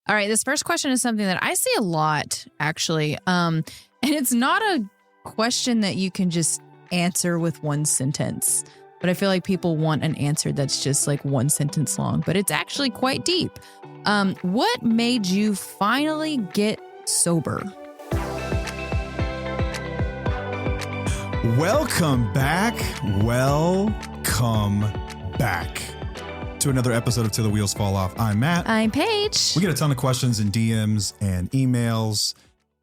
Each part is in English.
All right, this first question is something that I see a lot, actually. And it's not a question that you can just answer with one sentence. But I feel like people want an answer that's just like one sentence long. But it's actually quite deep. What made you finally get sober? Welcome back to another episode of Till the Wheels Fall Off. I'm Matt. I'm Paige. We get a ton of questions in DMs and emails,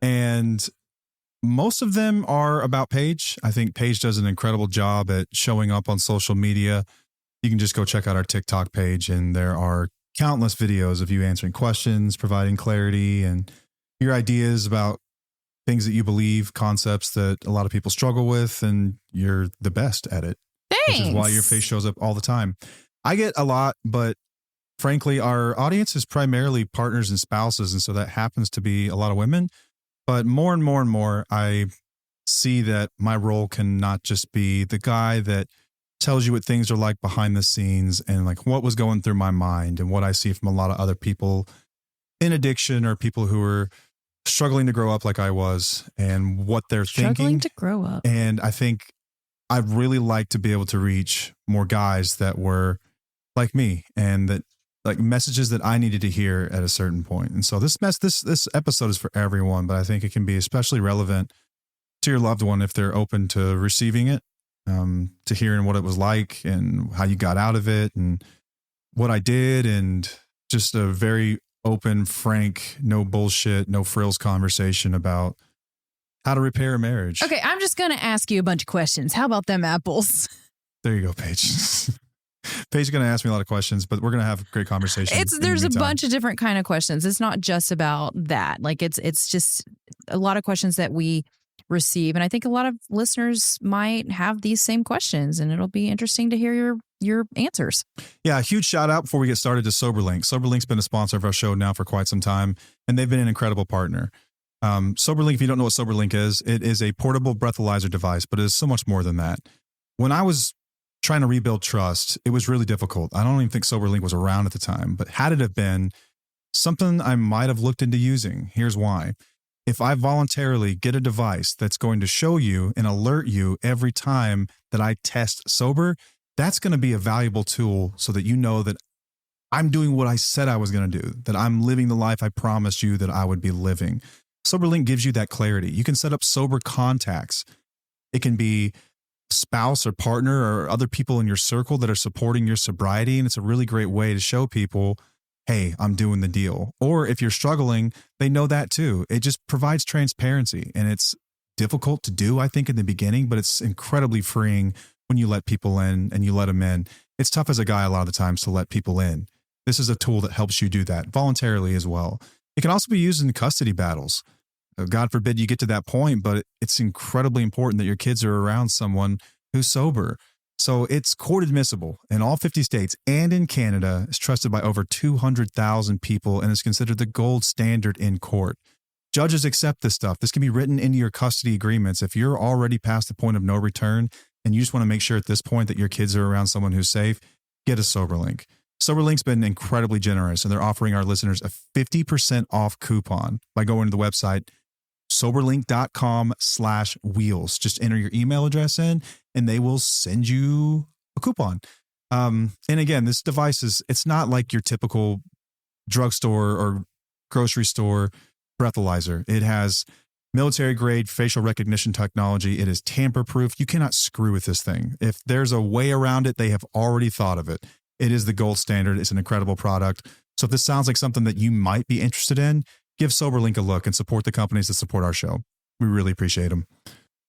and most of them are about Paige. I think Paige does an incredible job at showing up on social media. You can just go check out our TikTok page, and there are countless videos of you answering questions, providing clarity, and your ideas about things that you believe, concepts that a lot of people struggle with, and you're the best at it. Thanks. Which is why your face shows up all the time. I get a lot, but frankly, our audience is primarily partners and spouses, and so that happens to be a lot of women. But more and more, I see that my role can not just be the guy that tells you what things are like behind the scenes and like what was going through my mind and what I see from a lot of other people in addiction or people who are struggling to grow up like I was and what they're thinking. Struggling to grow up. And I think I'd really like to be able to reach more guys that were like me and that like messages that I needed to hear at a certain point. And so this episode is for everyone, but I think it can be especially relevant to your loved one if they're open to receiving it, to hearing what it was like and how you got out of it and what I did, and just a very open, frank, no bullshit, no frills conversation about how to repair a marriage. Okay, I'm just going to ask you a bunch of questions. How about them apples? There you go, Paige. Paige's going to ask me a lot of questions, but we're going to have a great conversation. There's a bunch of different kind of questions. It's not just about that. Like it's just a lot of questions that we receive. And I think a lot of listeners might have these same questions, and it'll be interesting to hear your answers. Yeah, a huge shout out before we get started to SoberLink. SoberLink's been a sponsor of our show now for quite some time, and they've been an incredible partner. SoberLink, if you don't know what SoberLink is, it is a portable breathalyzer device, but it is so much more than that. When I was trying to rebuild trust, it was really difficult. I don't even think SoberLink was around at the time, but had it have been something I might have looked into using. Here's why. If I voluntarily get a device that's going to show you and alert you every time that I test sober, that's going to be a valuable tool so that you know that I'm doing what I said I was going to do, that I'm living the life I promised you that I would be living. SoberLink gives you that clarity. You can set up sober contacts. It can be spouse or partner or other people in your circle that are supporting your sobriety. And it's a really great way to show people, hey, I'm doing the deal. Or if you're struggling, they know that too. It just provides transparency, and it's difficult to do, I think, in the beginning, but it's incredibly freeing when you let people in and you let them in. It's tough as a guy a lot of the times to let people in. This is a tool that helps you do that voluntarily as well. It can also be used in custody battles. God forbid you get to that point, but it's incredibly important that your kids are around someone who's sober. So it's court admissible in all 50 states and in Canada. It's trusted by over 200,000 people and is considered the gold standard in court. Judges accept this stuff. This can be written into your custody agreements. If you're already past the point of no return and you just want to make sure at this point that your kids are around someone who's safe, get a SoberLink. SoberLink's been incredibly generous, and they're offering our listeners a 50% off coupon by going to the website soberlink.com/wheels. Just enter your email address in and they will send you a coupon. And again, this device it's not like your typical drugstore or grocery store breathalyzer. It has military grade facial recognition technology. It is tamper proof. You cannot screw with this thing. If there's a way around it, they have already thought of it. It is the gold standard. It's an incredible product. So if this sounds like something that you might be interested in, give SoberLink a look and support the companies that support our show. We really appreciate them.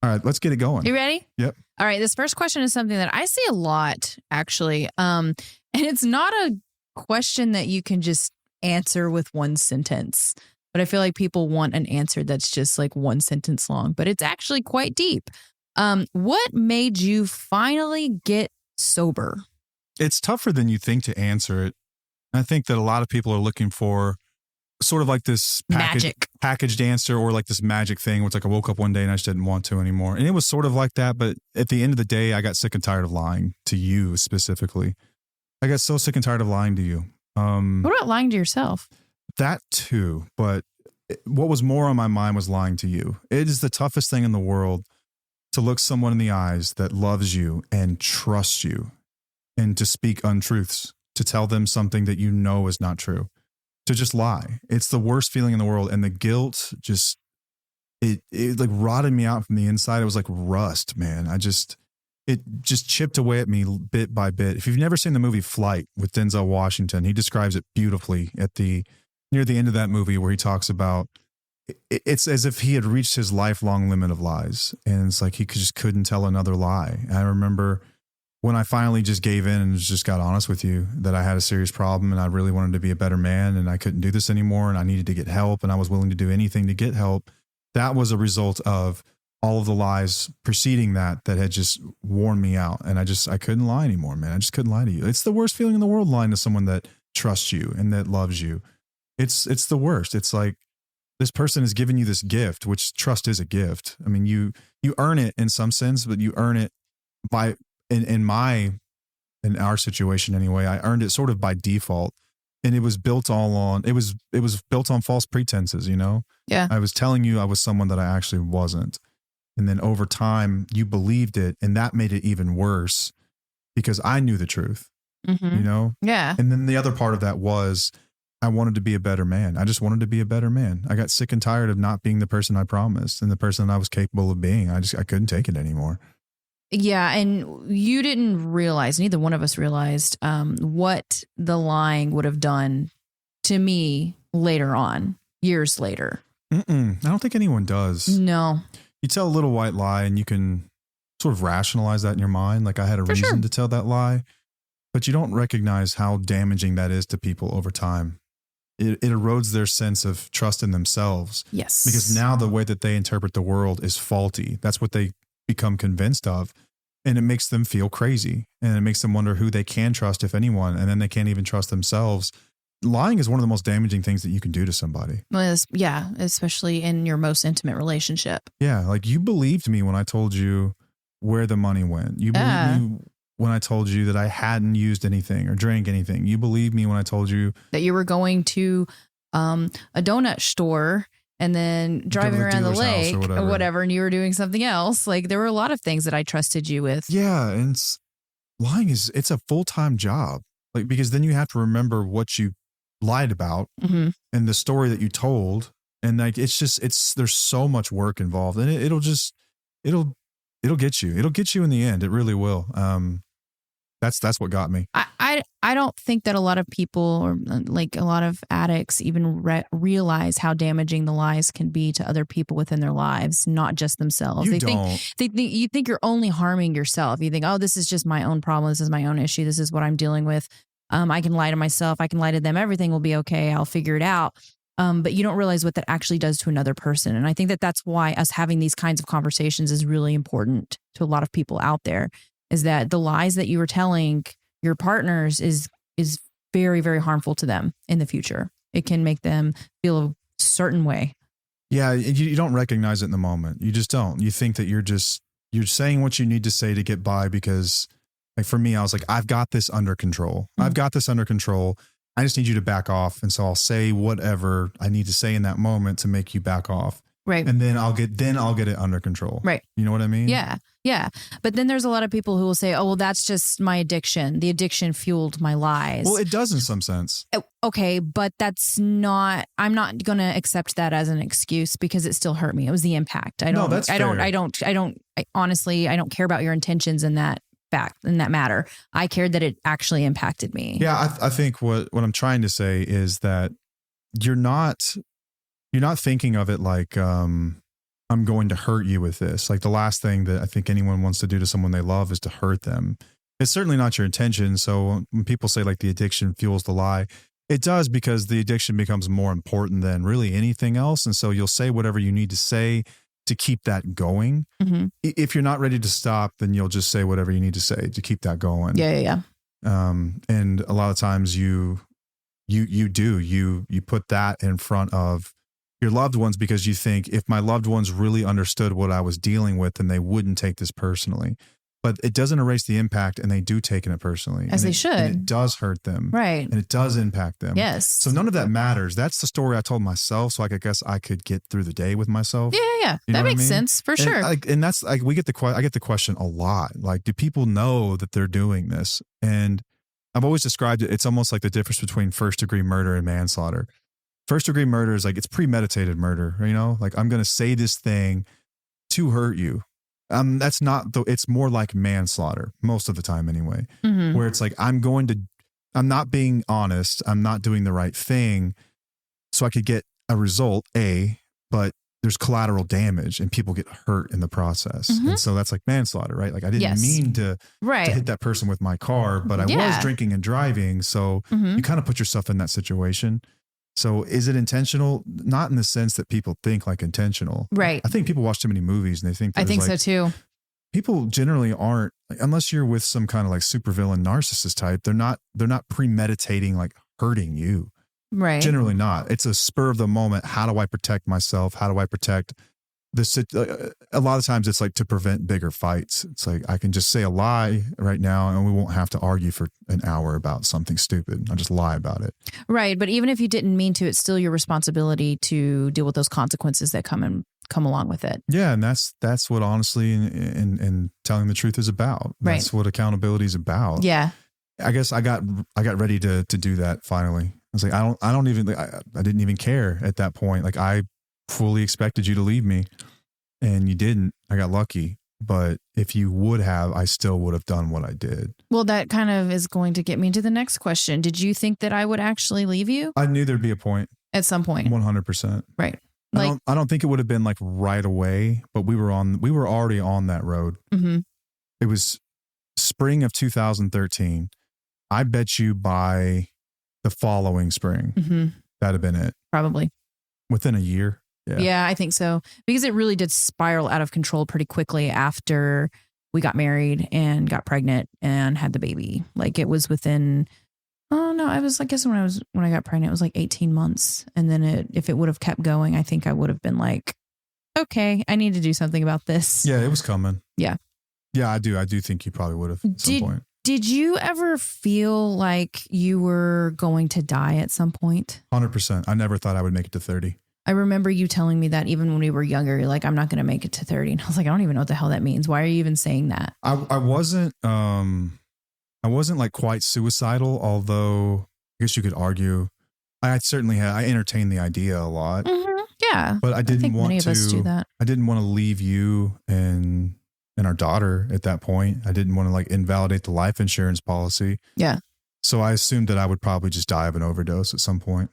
All right, let's get it going. You ready? Yep. All right, this first question is something that I see a lot, actually. And it's not a question that you can just answer with one sentence. But I feel like people want an answer that's just like one sentence long. But it's actually quite deep. What made you finally get sober? It's tougher than you think to answer it. I think that a lot of people are looking for sort of like this packaged answer, or like this magic thing where it's like I woke up one day and I just didn't want to anymore. And it was sort of like that. But at the end of the day, I got sick and tired of lying to you specifically. I got so sick and tired of lying to you. What about lying to yourself? That too, but what was more on my mind was lying to you. It is the toughest thing in the world to look someone in the eyes that loves you and trusts you and to speak untruths, to tell them something that you know is not true, to just lie. It's the worst feeling in the world. And the guilt just, it like rotted me out from the inside. It was like rust, man. It just chipped away at me bit by bit. If you've never seen the movie Flight with Denzel Washington, he describes it beautifully near the end of that movie where he talks about it's as if he had reached his lifelong limit of lies. And it's like he just couldn't tell another lie. And I remember when I finally just gave in and just got honest with you that I had a serious problem and I really wanted to be a better man and I couldn't do this anymore and I needed to get help and I was willing to do anything to get help. That was a result of all of the lies preceding that had just worn me out. And I couldn't lie anymore, man. I just couldn't lie to you. It's the worst feeling in the world, lying to someone that trusts you and that loves you. It's the worst. It's like this person has given you this gift, which trust is a gift. I mean, you earn it in some sense, but you earn it by, in our situation anyway, I earned it sort of by default. And it was built it was built on false pretenses, you know? Yeah. I was telling you I was someone that I actually wasn't. And then over time you believed it. And that made it even worse because I knew the truth, you know? Yeah. And then the other part of that was I wanted to be a better man. I just wanted to be a better man. I got sick and tired of not being the person I promised and the person I was capable of being. I couldn't take it anymore. Yeah. And you didn't realize, neither one of us realized what the lying would have done to me later on, years later. I don't think anyone does. No. You tell a little white lie and you can sort of rationalize that in your mind. Like I had a reason to tell that lie, but you don't recognize how damaging that is to people over time. It erodes their sense of trust in themselves. Yes. Because now the way that they interpret the world is faulty. That's what they become convinced of. And it makes them feel crazy. And it makes them wonder who they can trust, if anyone. And then they can't even trust themselves. Lying is one of the most damaging things that you can do to somebody. Well, yeah, especially in your most intimate relationship. Yeah. Like you believed me when I told you where the money went. You believed me when I told you that I hadn't used anything or drank anything. You believed me when I told you that you were going to a donut store and then driving around the lake or whatever, and you were doing something else. Like there were a lot of things that I trusted you with. Yeah. And lying it's a full-time job. Like, because then you have to remember what you lied about and the story that you told. And like, there's so much work involved and it'll get you. It'll get you in the end. It really will. That's what got me. I don't think that a lot of people or like a lot of addicts even realize how damaging the lies can be to other people within their lives, not just themselves. You think you're only harming yourself. You think, oh, this is just my own problem. This is my own issue. This is what I'm dealing with. I can lie to myself. I can lie to them. Everything will be okay. I'll figure it out. But you don't realize what that actually does to another person. And I think that that's why us having these kinds of conversations is really important to a lot of people out there, is that the lies that you were telling your partners is very, very harmful to them in the future. It can make them feel a certain way. Yeah. You don't recognize it in the moment. You just don't. You think that you're saying what you need to say to get by because, like for me, I was like, I've got this under control. I've got this under control. I just need you to back off. And so I'll say whatever I need to say in that moment to make you back off. Right. And then I'll get it under control. Right. You know what I mean? Yeah. Yeah. But then there's a lot of people who will say, oh, well, that's just my addiction. The addiction fueled my lies. Well, it does in some sense. Okay. But I'm not going to accept that as an excuse because it still hurt me. It was the impact. Honestly, I don't care about your intentions in that matter. I cared that it actually impacted me. Yeah. I think what I'm trying to say is that you're not thinking of it like, I'm going to hurt you with this. Like the last thing that I think anyone wants to do to someone they love is to hurt them. It's certainly not your intention. So when people say like the addiction fuels the lie, it does, because the addiction becomes more important than really anything else. And so you'll say whatever you need to say to keep that going. Mm-hmm. If you're not ready to stop, then you'll just say whatever you need to say to keep that going. Yeah. And a lot of times you put that in front of your loved ones because you think if my loved ones really understood what I was dealing with, then they wouldn't take this personally. but it doesn't erase the impact, and they do take it personally. As they should. And it does hurt them. Right. And it does impact them. Yes. So none of that matters. That's the story I told myself, so I guess I could get through the day with myself. Yeah. That makes sense for sure. And that's like, I get the question a lot. Like, do people know that they're doing this? And I've always described it. It's almost like the difference between first degree murder and manslaughter. First degree murder is like, it's premeditated murder, like I'm going to say this thing to hurt you. That's not it's more like manslaughter most of the time anyway, where it's like, I'm not being honest. I'm not doing the right thing. So I could get a result but there's collateral damage and people get hurt in the process. And so that's like manslaughter, right? Like I didn't mean to hit that person with my car, but I was drinking and driving. So you kind of put yourself in that situation. So is it intentional? Not in the sense that people think like intentional. Right. I think people watch too many movies and they think, I think so too. People generally aren't, unless you're with some kind of like supervillain narcissist type, they're not premeditating like hurting you. Right. Generally not. It's a spur of the moment. How do I protect myself? How do I protect this? A lot of times it's like to prevent bigger fights. It's like, I can just say a lie right now and we won't have to argue for an hour about something stupid. I'll just lie about it. Right. But even if you didn't mean to, it's still your responsibility to deal with those consequences that come along with it. Yeah. And that's what honestly and telling the truth is about. That's what accountability is about. Yeah. I guess I got ready to do that finally. I was like, I didn't even care at that point. Like I fully expected you to leave me and you didn't. I got lucky. But if you would have, I still would have done what I did. Well, that kind of is going to get me to the next question. Did you think that I would actually leave you? I knew there'd be a point. At some point. 100%. Right. I don't think it would have been like right away, but we were already on that road. Mm-hmm. It was spring of 2013. I bet you by the following spring, that'd have been it. Probably. Within a year. Yeah, I think so. Because it really did spiral out of control pretty quickly after we got married and got pregnant and had the baby. Like it was within, when I got pregnant, it was like 18 months. And then if it would have kept going, I think I would have been like, okay, I need to do something about this. Yeah, it was coming. Yeah. Yeah, I do. I do think you probably would have at some point. Did you ever feel like you were going to die at some point? 100%. I never thought I would make it to 30. I remember you telling me that even when we were younger, you're like, I'm not going to make it to 30. And I was like, I don't even know what the hell that means. Why are you even saying that? I wasn't like quite suicidal, although I guess you could argue. I entertained the idea a lot. Mm-hmm. Yeah. But I didn't want many of us do that. I didn't want to leave you and our daughter at that point. I didn't want to like invalidate the life insurance policy. Yeah. So I assumed that I would probably just die of an overdose at some point.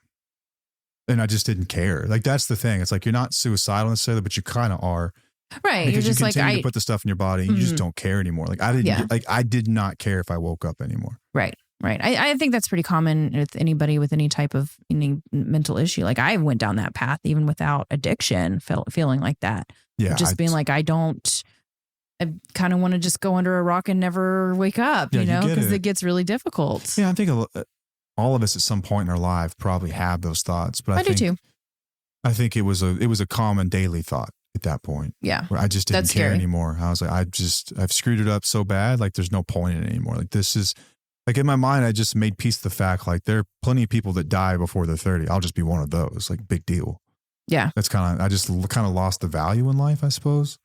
And I just didn't care. Like, that's the thing. It's like, you're not suicidal necessarily, but you kind of are. Right. Because you're just you continue to put the stuff in your body and you just don't care anymore. Like I did not care if I woke up anymore. Right. Right. I think that's pretty common with anybody with any type of mental issue. Like I went down that path even without addiction, feeling like that. Yeah. Just being like, I kind of want to just go under a rock and never wake up, because it gets really difficult. Yeah. I think all of us at some point in our life probably have those thoughts, but I think, do too. I think it was a common daily thought at that point. Yeah. Where I just didn't care anymore. I was like, I've screwed it up so bad. Like there's no point in it anymore. Like this is like in my mind, I just made peace with the fact, like there are plenty of people that die before they're 30. I'll just be one of those, like big deal. Yeah. That's I just kind of lost the value in life, I suppose.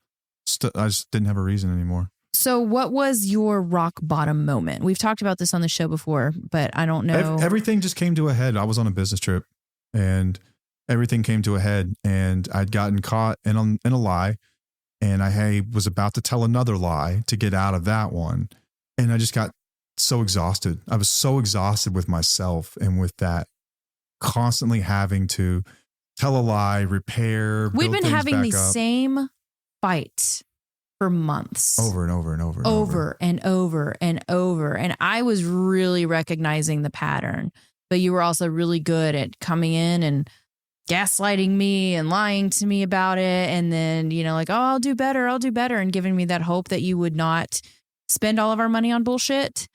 I just didn't have a reason anymore. So what was your rock bottom moment? We've talked about this on the show before, but I don't know. Everything just came to a head. I was on a business trip and everything came to a head and I'd gotten caught in a lie and I was about to tell another lie to get out of that one. And I just got so exhausted. I was so exhausted with myself and with that constantly having to tell a lie, repair. We've been having the up. Same fight for months. Over and over and over and over. And over and over. And I was really recognizing the pattern, but you were also really good at coming in and gaslighting me and lying to me about it. And then, like, oh, I'll do better. And giving me that hope that you would not spend all of our money on bullshit.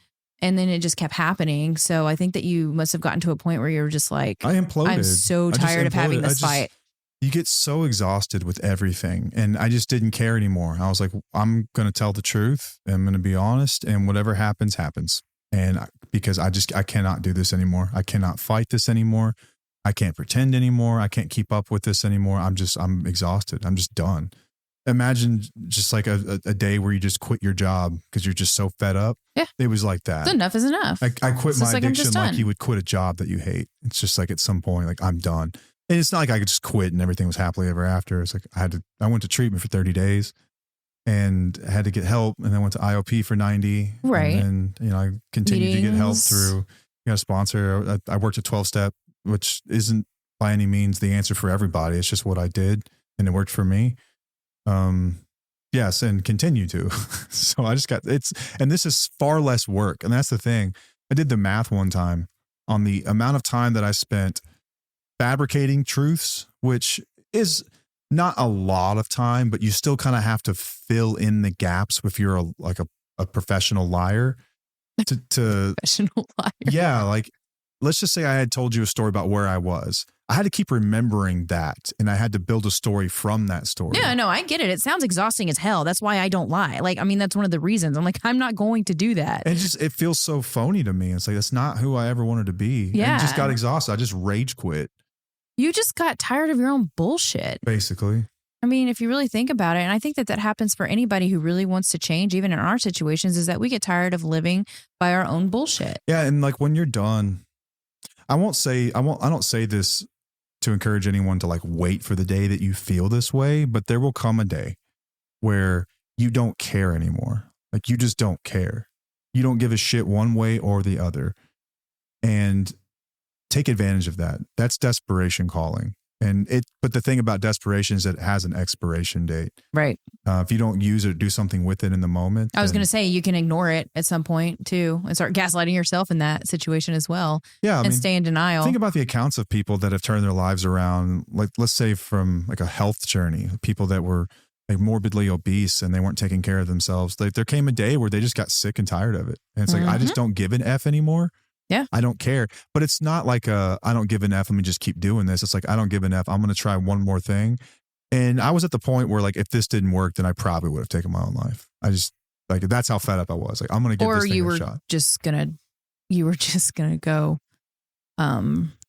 And then it just kept happening. So I think that you must have gotten to a point where you were just like, I imploded. I'm so tired of having this fight. you get so exhausted with everything. And I just didn't care anymore. I was like, I'm going to tell the truth. I'm going to be honest. And whatever happens, happens. And because I cannot do this anymore. I cannot fight this anymore. I can't pretend anymore. I can't keep up with this anymore. I'm exhausted. I'm just done. Imagine just like a day where you just quit your job because you're just so fed up. Yeah. It was like that. Enough is enough. I quit my addiction like you done. would quit a job that you hate. It's just like at some point, like I'm done. And it's not like I could just quit and everything was happily ever after. It's like I went to treatment for 30 days and had to get help, and then went to IOP for 90. Right. And I continued to get help Meetings. through a sponsor. I worked a 12-step, which isn't by any means the answer for everybody. It's just what I did, and it worked for me. Yes, and continue to. So I just and this is far less work. And that's the thing. I did the math one time on the amount of time that I spent fabricating truths, which is not a lot of time, but you still kind of have to fill in the gaps if you're a professional liar to Professional liar. Yeah. Like, let's just say I had told you a story about where I was. I had to keep remembering that, and I had to build a story from that story. Yeah, no, I get it. It sounds exhausting as hell. That's why I don't lie. Like, I mean, that's one of the reasons. I'm like, I'm not going to do that. And it feels so phony to me. It's like, that's not who I ever wanted to be. Yeah. I just got exhausted. I just rage quit. You just got tired of your own bullshit. Basically. I mean, if you really think about it, and I think that happens for anybody who really wants to change, even in our situations, is that we get tired of living by our own bullshit. Yeah. And like when you're done, I don't say this to encourage anyone to like wait for the day that you feel this way, but there will come a day where you don't care anymore. Like you just don't care. You don't give a shit one way or the other. And take advantage of that. That's desperation calling. But the thing about desperation is that it has an expiration date. Right. If you don't use it or do something with it in the moment. I was going to say, you can ignore it at some point too and start gaslighting yourself in that situation as well. Yeah. And stay in denial. Think about the accounts of people that have turned their lives around. Like, let's say from like a health journey, people that were like morbidly obese and they weren't taking care of themselves. Like there came a day where they just got sick and tired of it. And it's like, I just don't give an F anymore. Yeah. I don't care. But it's not like I don't give an F. Let me just keep doing this. It's like, I don't give an F. I'm going to try one more thing. And I was at the point where like, if this didn't work, then I probably would have taken my own life. I just like, that's how fed up I was. Like, I'm going to give this thing a shot. You were just going to go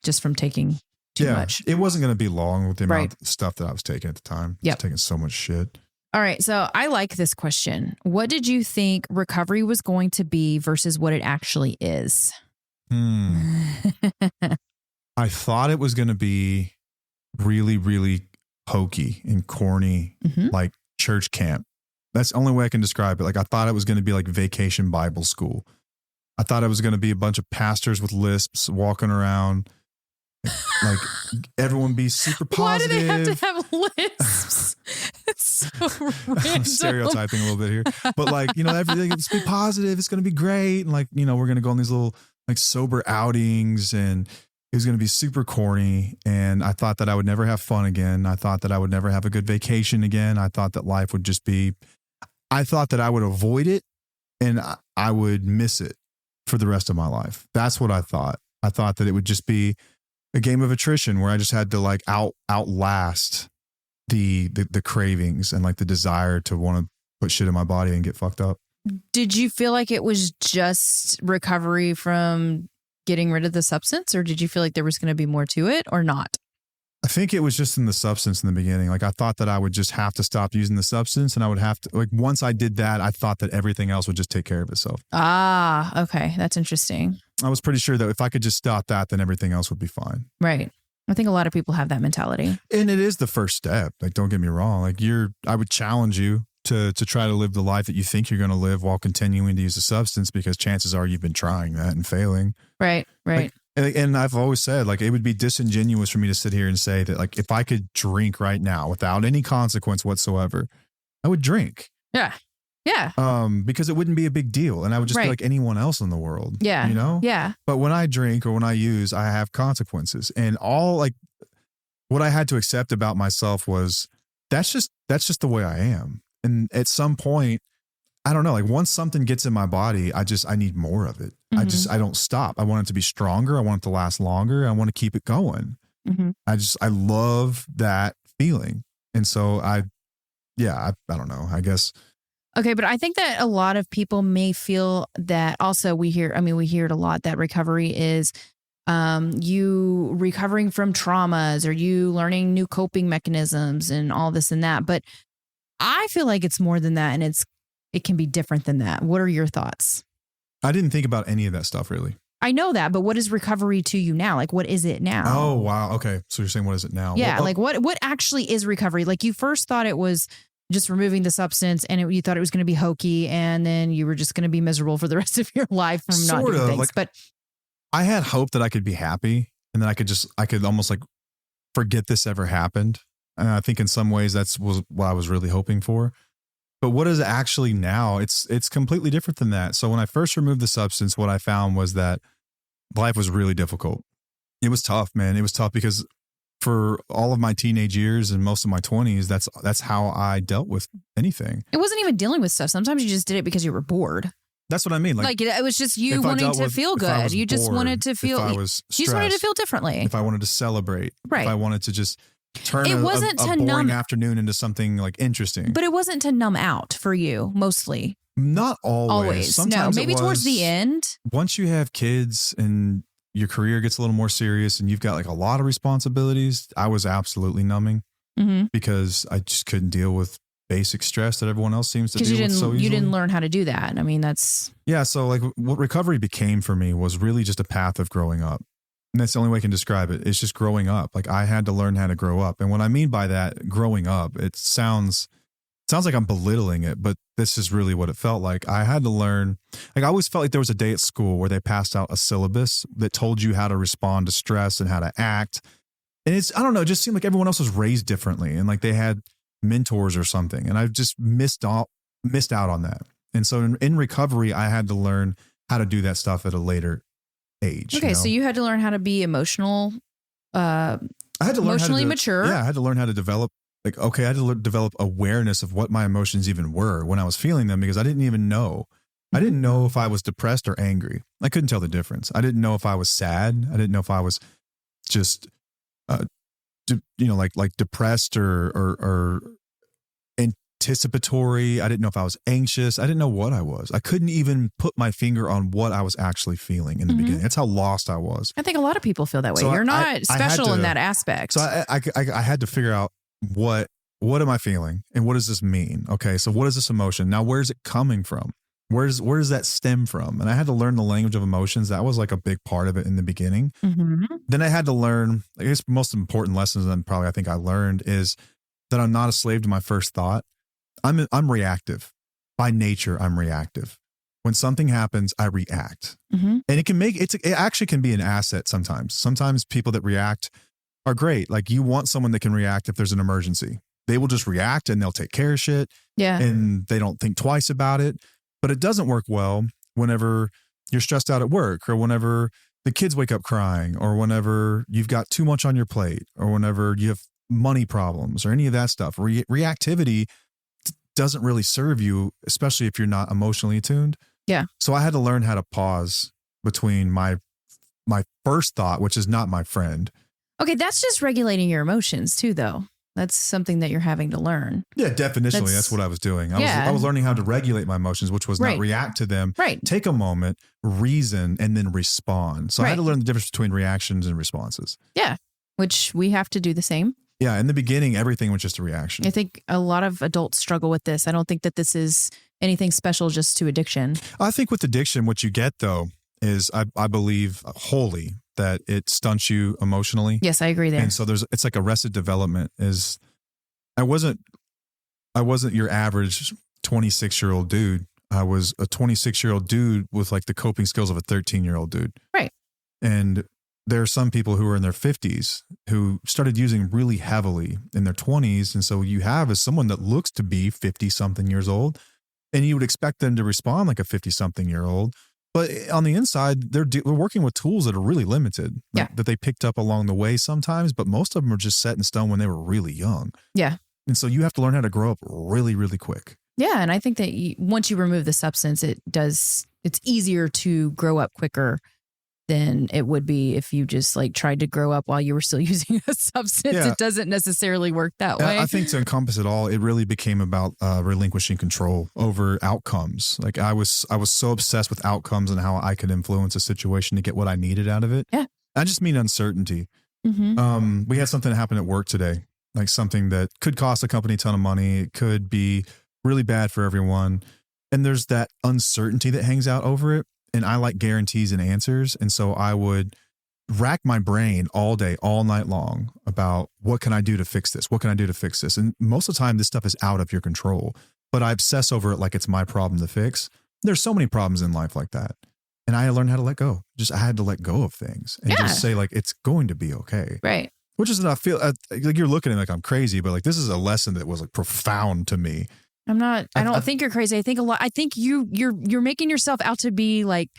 just from taking too much. It wasn't going to be long with the amount of stuff that I was taking at the time. I was taking so much shit. All right. So I like this question. What did you think recovery was going to be versus what it actually is? I thought it was going to be really, really hokey and corny, like church camp. That's the only way I can describe it. Like I thought it was going to be like vacation Bible school. I thought it was going to be a bunch of pastors with lisps walking around, like everyone be super positive. Why do they have to have lisps? It's so random. I'm stereotyping a little bit here, but like, everything, let's be positive. It's going to be great. And like, we're going to go on these little like sober outings, and it was going to be super corny. And I thought that I would never have fun again. I thought that I would never have a good vacation again. I thought that life would just be, I thought that I would avoid it and I would miss it for the rest of my life. That's what I thought. I thought that it would just be a game of attrition where I just had to like outlast the cravings and like the desire to want to put shit in my body and get fucked up. Did you feel like it was just recovery from getting rid of the substance, or did you feel like there was going to be more to it or not? I think it was just in the substance in the beginning. Like I thought that I would just have to stop using the substance, and I would have to, like, once I did that, I thought that everything else would just take care of itself. Ah, okay. That's interesting. I was pretty sure that if I could just stop that, then everything else would be fine. Right. I think a lot of people have that mentality. And it is the first step. Like, don't get me wrong. Like I would challenge you to try to live the life that you think you're going to live while continuing to use the substance, because chances are you've been trying that and failing. Right. Right. And I've always said, like, it would be disingenuous for me to sit here and say that, like, if I could drink right now without any consequence whatsoever, I would drink. Yeah. Yeah. Because it wouldn't be a big deal. And I would just be like anyone else in the world. Yeah. Yeah. But when I drink or when I use, I have consequences. And what I had to accept about myself was that's just the way I am. And at some point, I don't know, like once something gets in my body, I need more of it. Mm-hmm. I don't stop. I want it to be stronger. I want it to last longer. I want to keep it going. Mm-hmm. I love that feeling. And so I don't know, I guess. Okay, but I think that a lot of people may feel that also we hear it a lot that recovery is you recovering from traumas or you learning new coping mechanisms and all this and that. But I feel like it's more than that, and it can be different than that. What are your thoughts? I didn't think about any of that stuff really. I know that, but what is recovery to you now? Like, what is it now? Oh, wow. Okay. So you're saying, what is it now? Yeah. What actually is recovery? Like, you first thought it was just removing the substance and you thought it was going to be hokey, and then you were just going to be miserable for the rest of your life from not doing things. But I had hope that I could be happy and then I could almost like forget this ever happened. And I think in some ways was what I was really hoping for. But what is it actually now? It's completely different than that. So when I first removed the substance, what I found was that life was really difficult. It was tough, man. It was tough because for all of my teenage years and most of my 20s, that's how I dealt with anything. It wasn't even dealing with stuff. Sometimes you just did it because you were bored. That's what I mean. Like it was just you wanting to feel good. You just wanted to feel, you just wanted to feel differently. If I wanted to celebrate, right. If I wanted to just turn a boring afternoon into something like interesting. But it wasn't to numb out for you, mostly. Not always. Sometimes maybe towards the end. Once you have kids and your career gets a little more serious and you've got like a lot of responsibilities, I was absolutely numbing because I just couldn't deal with basic stress that everyone else seems to deal with so easily. You didn't learn how to do that. I mean, that's... Yeah, so like what recovery became for me was really just a path of growing up. And that's the only way I can describe it. It's just growing up. Like I had to learn how to grow up. And what I mean by that, growing up, it sounds like I'm belittling it, but this is really what it felt like. I had to learn, like I always felt like there was a day at school where they passed out a syllabus that told you how to respond to stress and how to act. And I don't know, it just seemed like everyone else was raised differently and like they had mentors or something. And I just missed out on that. And so in recovery, I had to learn how to do that stuff at a later age. Okay, so you had to learn how to be emotionally mature. Yeah, I had to learn how to develop. Like, okay, I had to develop awareness of what my emotions even were when I was feeling them because I didn't even know. I didn't know if I was depressed or angry. I couldn't tell the difference. I didn't know if I was sad. I didn't know if I was just, like depressed or anticipatory. I didn't know if I was anxious. I didn't know what I was. I couldn't even put my finger on what I was actually feeling in the beginning. That's how lost I was. I think a lot of people feel that way. So you're not special in that aspect. So I had to figure out what am I feeling and what does this mean? Okay, so what is this emotion? Now, where's it coming from? Where does that stem from? And I had to learn the language of emotions. That was like a big part of it in the beginning. Then I had to learn, I guess most important lessons that probably I think I learned is that I'm not a slave to my first thought. I'm reactive. By nature, I'm reactive. When something happens, I react. And it actually can be an asset sometimes. Sometimes people that react are great. Like you want someone that can react if there's an emergency. They will just react and they'll take care of shit. Yeah. And they don't think twice about it. But it doesn't work well whenever you're stressed out at work or whenever the kids wake up crying or whenever you've got too much on your plate or whenever you have money problems or any of that stuff. Reactivity doesn't really serve you, especially if you're not emotionally attuned. Yeah. So I had to learn how to pause between my first thought, which is not my friend. Okay, that's just regulating your emotions too, though. That's something that you're having to learn. Yeah, definitionally, that's what I was doing. I was learning how to regulate my emotions, which was not react to them. Right. Take a moment, reason, and then respond. So I had to learn the difference between reactions and responses. Yeah, which we have to do the same. Yeah, in the beginning, everything was just a reaction. I think a lot of adults struggle with this. I don't think that this is anything special just to addiction. I think with addiction, what you get, though, is I believe wholly that it stunts you emotionally. Yes, I agree there. And so it's like arrested development. I wasn't your average 26-year-old dude. I was a 26-year-old dude with like the coping skills of a 13-year-old dude. Right. And there are some people who are in their 50s who started using really heavily in their 20s. And so you have as someone that looks to be 50-something years old, and you would expect them to respond like a 50-something-year-old. But on the inside, they're working with tools that are really limited, that they picked up along the way sometimes, but most of them are just set in stone when they were really young. Yeah. And so you have to learn how to grow up really, really quick. Yeah. And I think that once you remove the substance, it's easier to grow up quicker than it would be if you just like tried to grow up while you were still using a substance. Yeah. It doesn't necessarily work that way. I think to encompass it all, it really became about relinquishing control over outcomes. Like I was so obsessed with outcomes and how I could influence a situation to get what I needed out of it. Yeah. I just mean uncertainty. Mm-hmm. We had something happen at work today, like something that could cost a company a ton of money. It could be really bad for everyone. And there's that uncertainty that hangs out over it. And I like guarantees and answers. And so I would rack my brain all day, all night long about what can I do to fix this? What can I do to fix this? And most of the time, this stuff is out of your control, but I obsess over it like it's my problem to fix. There's so many problems in life like that. And I learned how to let go. I had to let go of things and just say like, it's going to be okay. Right. Which is, I feel like you're looking at me like I'm crazy, but like, this is a lesson that was like profound to me. I don't think you're crazy. I think you're making yourself out to be like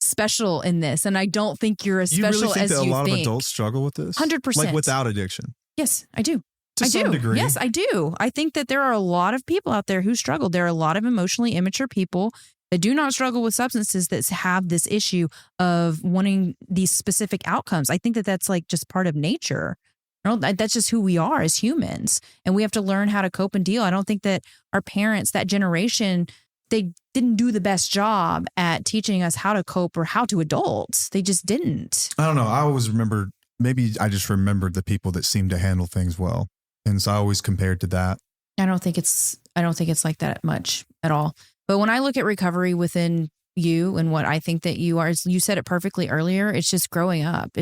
special in this. And I don't think you're as special you really think as that you a lot think. of adults struggle with this? 100%. Like without addiction? Yes, I do. To some degree. Yes, I do. I think that there are a lot of people out there who struggle. There are a lot of emotionally immature people that do not struggle with substances that have this issue of wanting these specific outcomes. I think that that's like just part of nature. That's just who we are as humans. And we have to learn how to cope and deal. I don't think that our parents, that generation, they didn't do the best job at teaching us how to cope or how to adult. They just didn't. I don't know. I always remember, maybe I just remembered the people that seemed to handle things well. And so I always compared to that. I don't think it's like that much at all. But when I look at recovery within you and what I think that you are, you said it perfectly earlier. It's just growing up.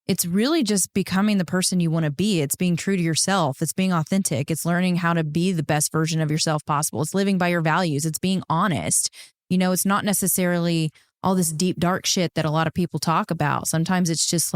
It's really just becoming the person you want to be. It's being true to yourself. It's being authentic. It's learning how to be the best version of yourself possible. It's living by your values. It's being honest. It's not necessarily all this deep, dark shit that a lot of people talk about. Sometimes it's just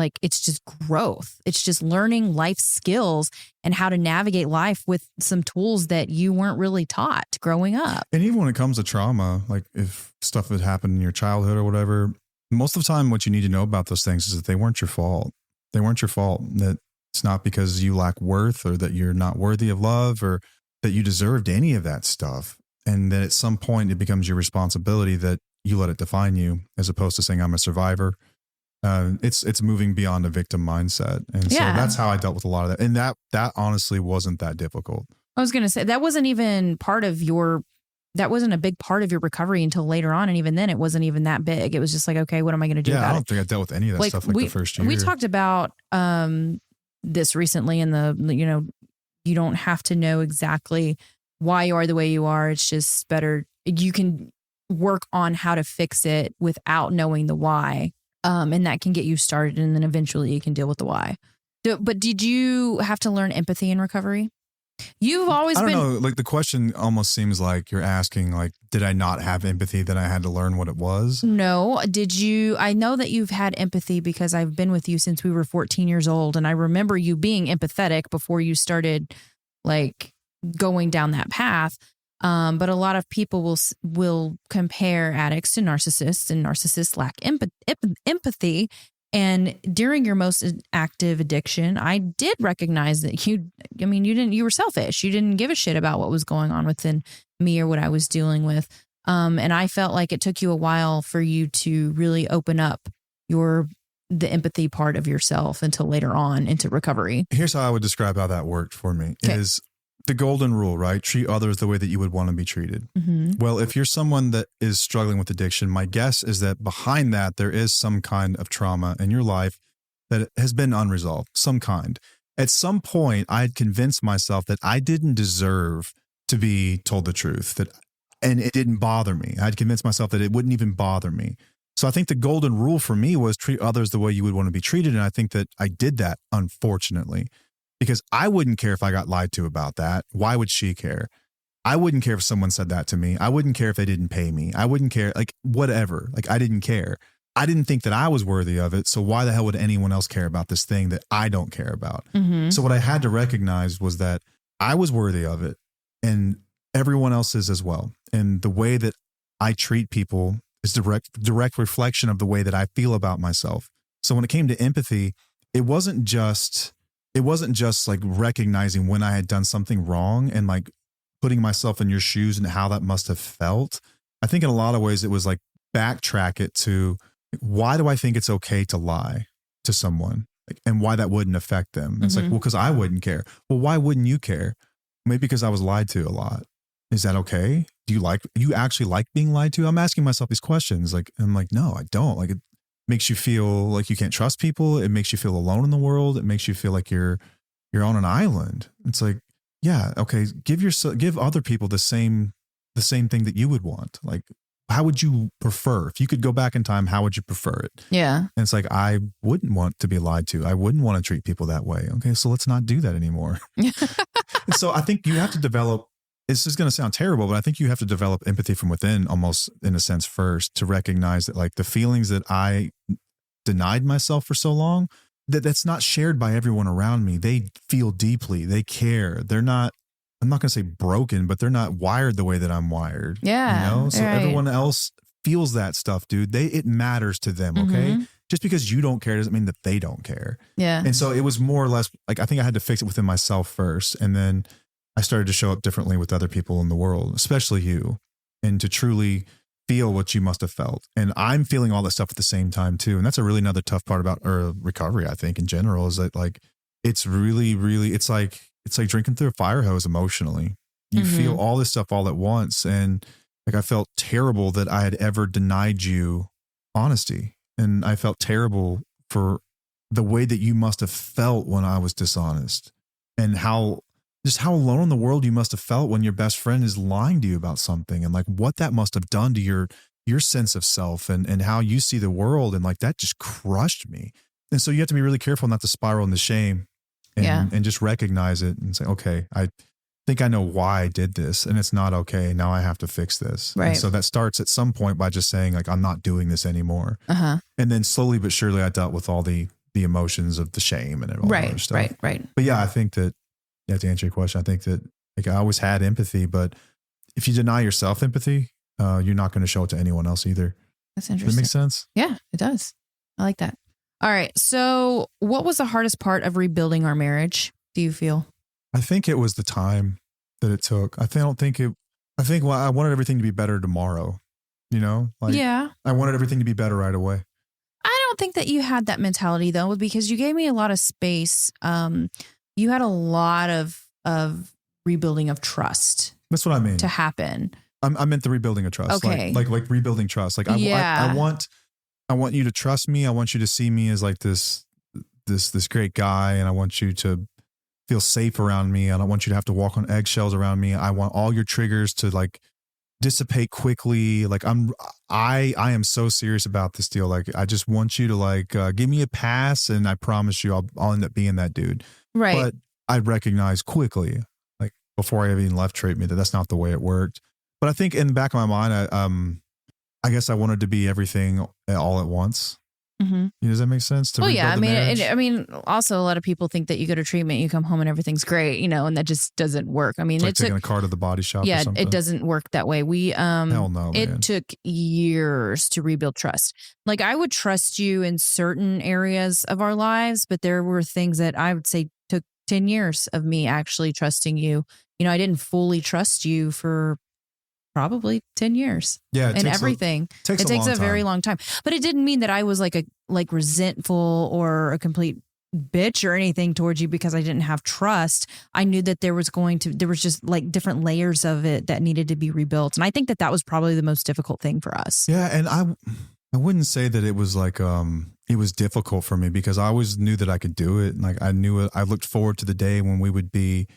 growth. It's just learning life skills and how to navigate life with some tools that you weren't really taught growing up. And even when it comes to trauma, like if stuff had happened in your childhood or whatever, most of the time what you need to know about those things is that they weren't your fault. They weren't your fault. That it's not because you lack worth or that you're not worthy of love or that you deserved any of that stuff. And that at some point it becomes your responsibility that you let it define you, as opposed to saying I'm a survivor. It's moving beyond a victim mindset. And so that's how I dealt with a lot of that. And that honestly wasn't that difficult. I was going to say that wasn't even that wasn't a big part of your recovery until later on. And even then it wasn't even that big. It was just like, okay, what am I going to do about it? I don't think I dealt with any of that stuff the first year. We talked about this recently in the, you don't have to know exactly why you are the way you are. It's just better. You can work on how to fix it without knowing the why. And that can get you started. And then eventually you can deal with the why. But did you have to learn empathy in recovery? You've always been... I don't know. Like the question almost seems like you're asking, like, did I not have empathy that I had to learn what it was? No. Did you... I know that you've had empathy because I've been with you since we were 14 years old. And I remember you being empathetic before you started like going down that path. But a lot of people will compare addicts to narcissists, and narcissists lack empathy. And during your most active addiction, I did recognize that you were selfish. You didn't give a shit about what was going on within me or what I was dealing with. And I felt like it took you a while for you to really open up the empathy part of yourself until later on into recovery. Here's how I would describe how that worked for me is the golden rule, right? Treat others the way that you would want to be treated. Mm-hmm. Well, if you're someone that is struggling with addiction, my guess is that behind that, there is some kind of trauma in your life that has been unresolved, some kind. At some point, I had convinced myself that I didn't deserve to be told the truth, and it didn't bother me. I had convinced myself that it wouldn't even bother me. So I think the golden rule for me was treat others the way you would want to be treated. And I think that I did that, unfortunately. Because I wouldn't care if I got lied to about that. Why would she care? I wouldn't care if someone said that to me. I wouldn't care if they didn't pay me. I wouldn't care, like whatever. Like I didn't care. I didn't think that I was worthy of it. So why the hell would anyone else care about this thing that I don't care about? Mm-hmm. So what I had to recognize was that I was worthy of it and everyone else is as well. And the way that I treat people is direct reflection of the way that I feel about myself. So when it came to empathy, it wasn't just like recognizing when I had done something wrong and like putting myself in your shoes and how that must have felt. I think in a lot of ways it was like backtrack it to why do I think it's okay to lie to someone? Like, and why that wouldn't affect them? It's like, well, because I wouldn't care. Well, why wouldn't you care? Maybe because I was lied to a lot. Is that okay? Do you actually like being lied to? I'm asking myself these questions. Like, I'm like, no, I don't. Like, it makes you feel like you can't trust people. It makes you feel alone in the world. It makes you feel like you're on an island. It's like, yeah, okay, give other people the same thing that you would want. Like, how would you prefer? If you could go back in time, how would you prefer it? Yeah. And it's like, I wouldn't want to be lied to. I wouldn't want to treat people that way. Okay, so let's not do that anymore. And so I think you have to develop, this is going to sound terrible, but I think you have to develop empathy from within, almost in a sense, first, to recognize that like the feelings that I denied myself for so long, that's not shared by everyone around me. They feel deeply. They care. They're not, I'm not going to say broken, but they're not wired the way that I'm wired. Yeah. You know? So right. everyone else feels that stuff, dude. It matters to them. Okay. Just because you don't care doesn't mean that they don't care. Yeah. And so it was more or less like, I think I had to fix it within myself first. And then I started to show up differently with other people in the world, especially you, and to truly feel what you must have felt. And I'm feeling all that stuff at the same time too. And that's a really another tough part about recovery, I think, in general, is that like, it's really, really, it's like drinking through a fire hose emotionally. You feel all this stuff all at once. And like, I felt terrible that I had ever denied you honesty. And I felt terrible for the way that you must have felt when I was dishonest, and how alone in the world you must have felt when your best friend is lying to you about something, and like what that must have done to your sense of self and how you see the world. And like, that just crushed me. And so you have to be really careful not to spiral into shame and just recognize it and say, okay, I think I know why I did this, and it's not okay. Now I have to fix this. Right. And so that starts at some point by just saying like, I'm not doing this anymore. And then slowly but surely I dealt with all the emotions of the shame and all that other stuff. Right. But yeah, I think that, to answer your question, I think that like I always had empathy, but if you deny yourself empathy, you're not going to show it to anyone else either. That's interesting. Does that make sense? Yeah, it does. I like that. All right. So what was the hardest part of rebuilding our marriage, do you feel? I think it was the time that it took. I wanted everything to be better tomorrow, you know? Like, yeah. I wanted everything to be better right away. I don't think that you had that mentality though, because you gave me a lot of space. You had a lot of rebuilding of trust. That's what I mean. To happen. I meant the rebuilding of trust. Okay. Like rebuilding trust. Like I want you to trust me. I want you to see me as like this great guy, and I want you to feel safe around me. I don't want you to have to walk on eggshells around me. I want all your triggers to like dissipate quickly. Like I am so serious about this deal. Like I just want you to like give me a pass, and I promise you I'll end up being that dude. Right. But I recognized quickly, like before I even left treatment, that that's not the way it worked. But I think in the back of my mind, I guess I wanted to be everything all at once. Does that make sense? Yeah. I mean, also a lot of people think that you go to treatment, you come home and everything's great, and that just doesn't work. I mean, it's like taking a car to the body shop. Yeah, or something. it doesn't work that way. Hell no, it man. took years to rebuild trust. Like I would trust you in certain areas of our lives, but there were things that I would say took 10 years of me actually trusting you. I didn't fully trust you for probably 10 years. Yeah. And everything. It takes a very long time. But it didn't mean that I was like resentful or a complete bitch or anything towards you because I didn't have trust. I knew that there was just like different layers of it that needed to be rebuilt. And I think that was probably the most difficult thing for us. Yeah. And I wouldn't say that it was like, it was difficult for me because I always knew that I could do it. And like, I looked forward to the day when we would be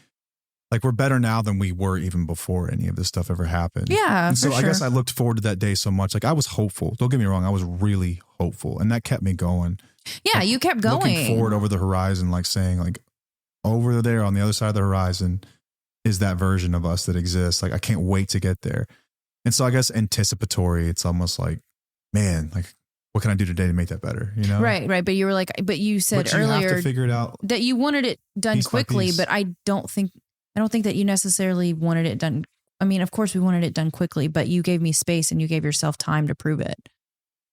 like, we're better now than we were even before any of this stuff ever happened. Yeah. And so I guess I looked forward to that day so much. Like I was hopeful. Don't get me wrong. I was really hopeful, and that kept me going. Yeah. Like, you kept going. Looking forward over the horizon, like saying like over there on the other side of the horizon is that version of us that exists. Like I can't wait to get there. And so I guess anticipatory, it's almost like, man, like what can I do today to make that better? Right. But you were like, but you said but you earlier have to figure it out that you wanted it done piece quickly, but I don't think that you necessarily wanted it done. I mean, of course we wanted it done quickly, but you gave me space and you gave yourself time to prove it.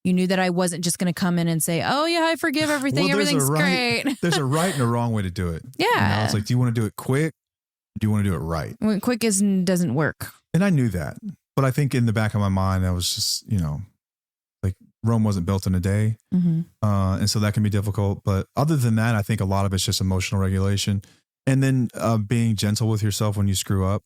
You knew that I wasn't just going to come in and say, oh yeah, I forgive everything. Well, everything's great. There's a right and a wrong way to do it. Yeah. It's like, do you want to do it quick? Or do you want to do it right? When quick doesn't work. And I knew that, but I think in the back of my mind, I was just, like Rome wasn't built in a day. Mm-hmm. And so that can be difficult. But other than that, I think a lot of it's just emotional regulation. And then being gentle with yourself when you screw up.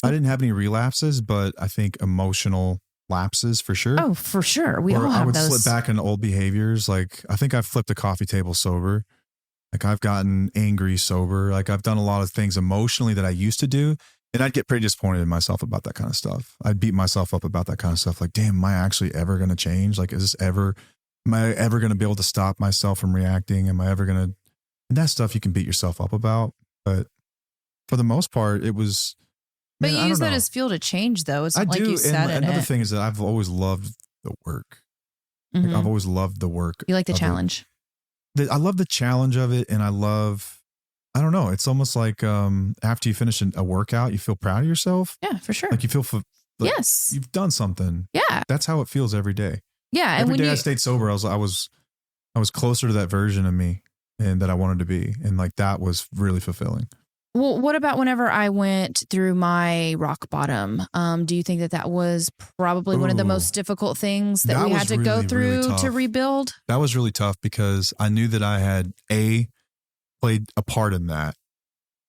I didn't have any relapses, but I think emotional lapses for sure. Oh, for sure. We all I have would those. slip back into old behaviors. Like I think I've flipped a coffee table sober. Like I've gotten angry sober. Like I've done a lot of things emotionally that I used to do. And I'd get pretty disappointed in myself about that kind of stuff. I'd beat myself up about that kind of stuff. Like, damn, am I actually ever going to change? Like, am I ever going to be able to stop myself from reacting? Am I ever going to, and that stuff you can beat yourself up about. But for the most part, it was, But man, you use that as fuel to change, though. It's not like you sat in another it. thing is that I've always loved the work. Mm-hmm. Like, I've always loved the work. You like the challenge. I love the challenge of it. And I don't know. It's almost like after you finish a workout, you feel proud of yourself. Yeah, for sure. Like you feel like yes, you've done something. Yeah. That's how it feels every day. Yeah. Every day I stayed sober, I was closer to that version of me and that I wanted to be. And like that was really fulfilling. Well, what about whenever I went through my rock bottom? Do you think that was probably one of the most difficult things that we had to go through to rebuild? That was really tough because I knew that I had played a part in that,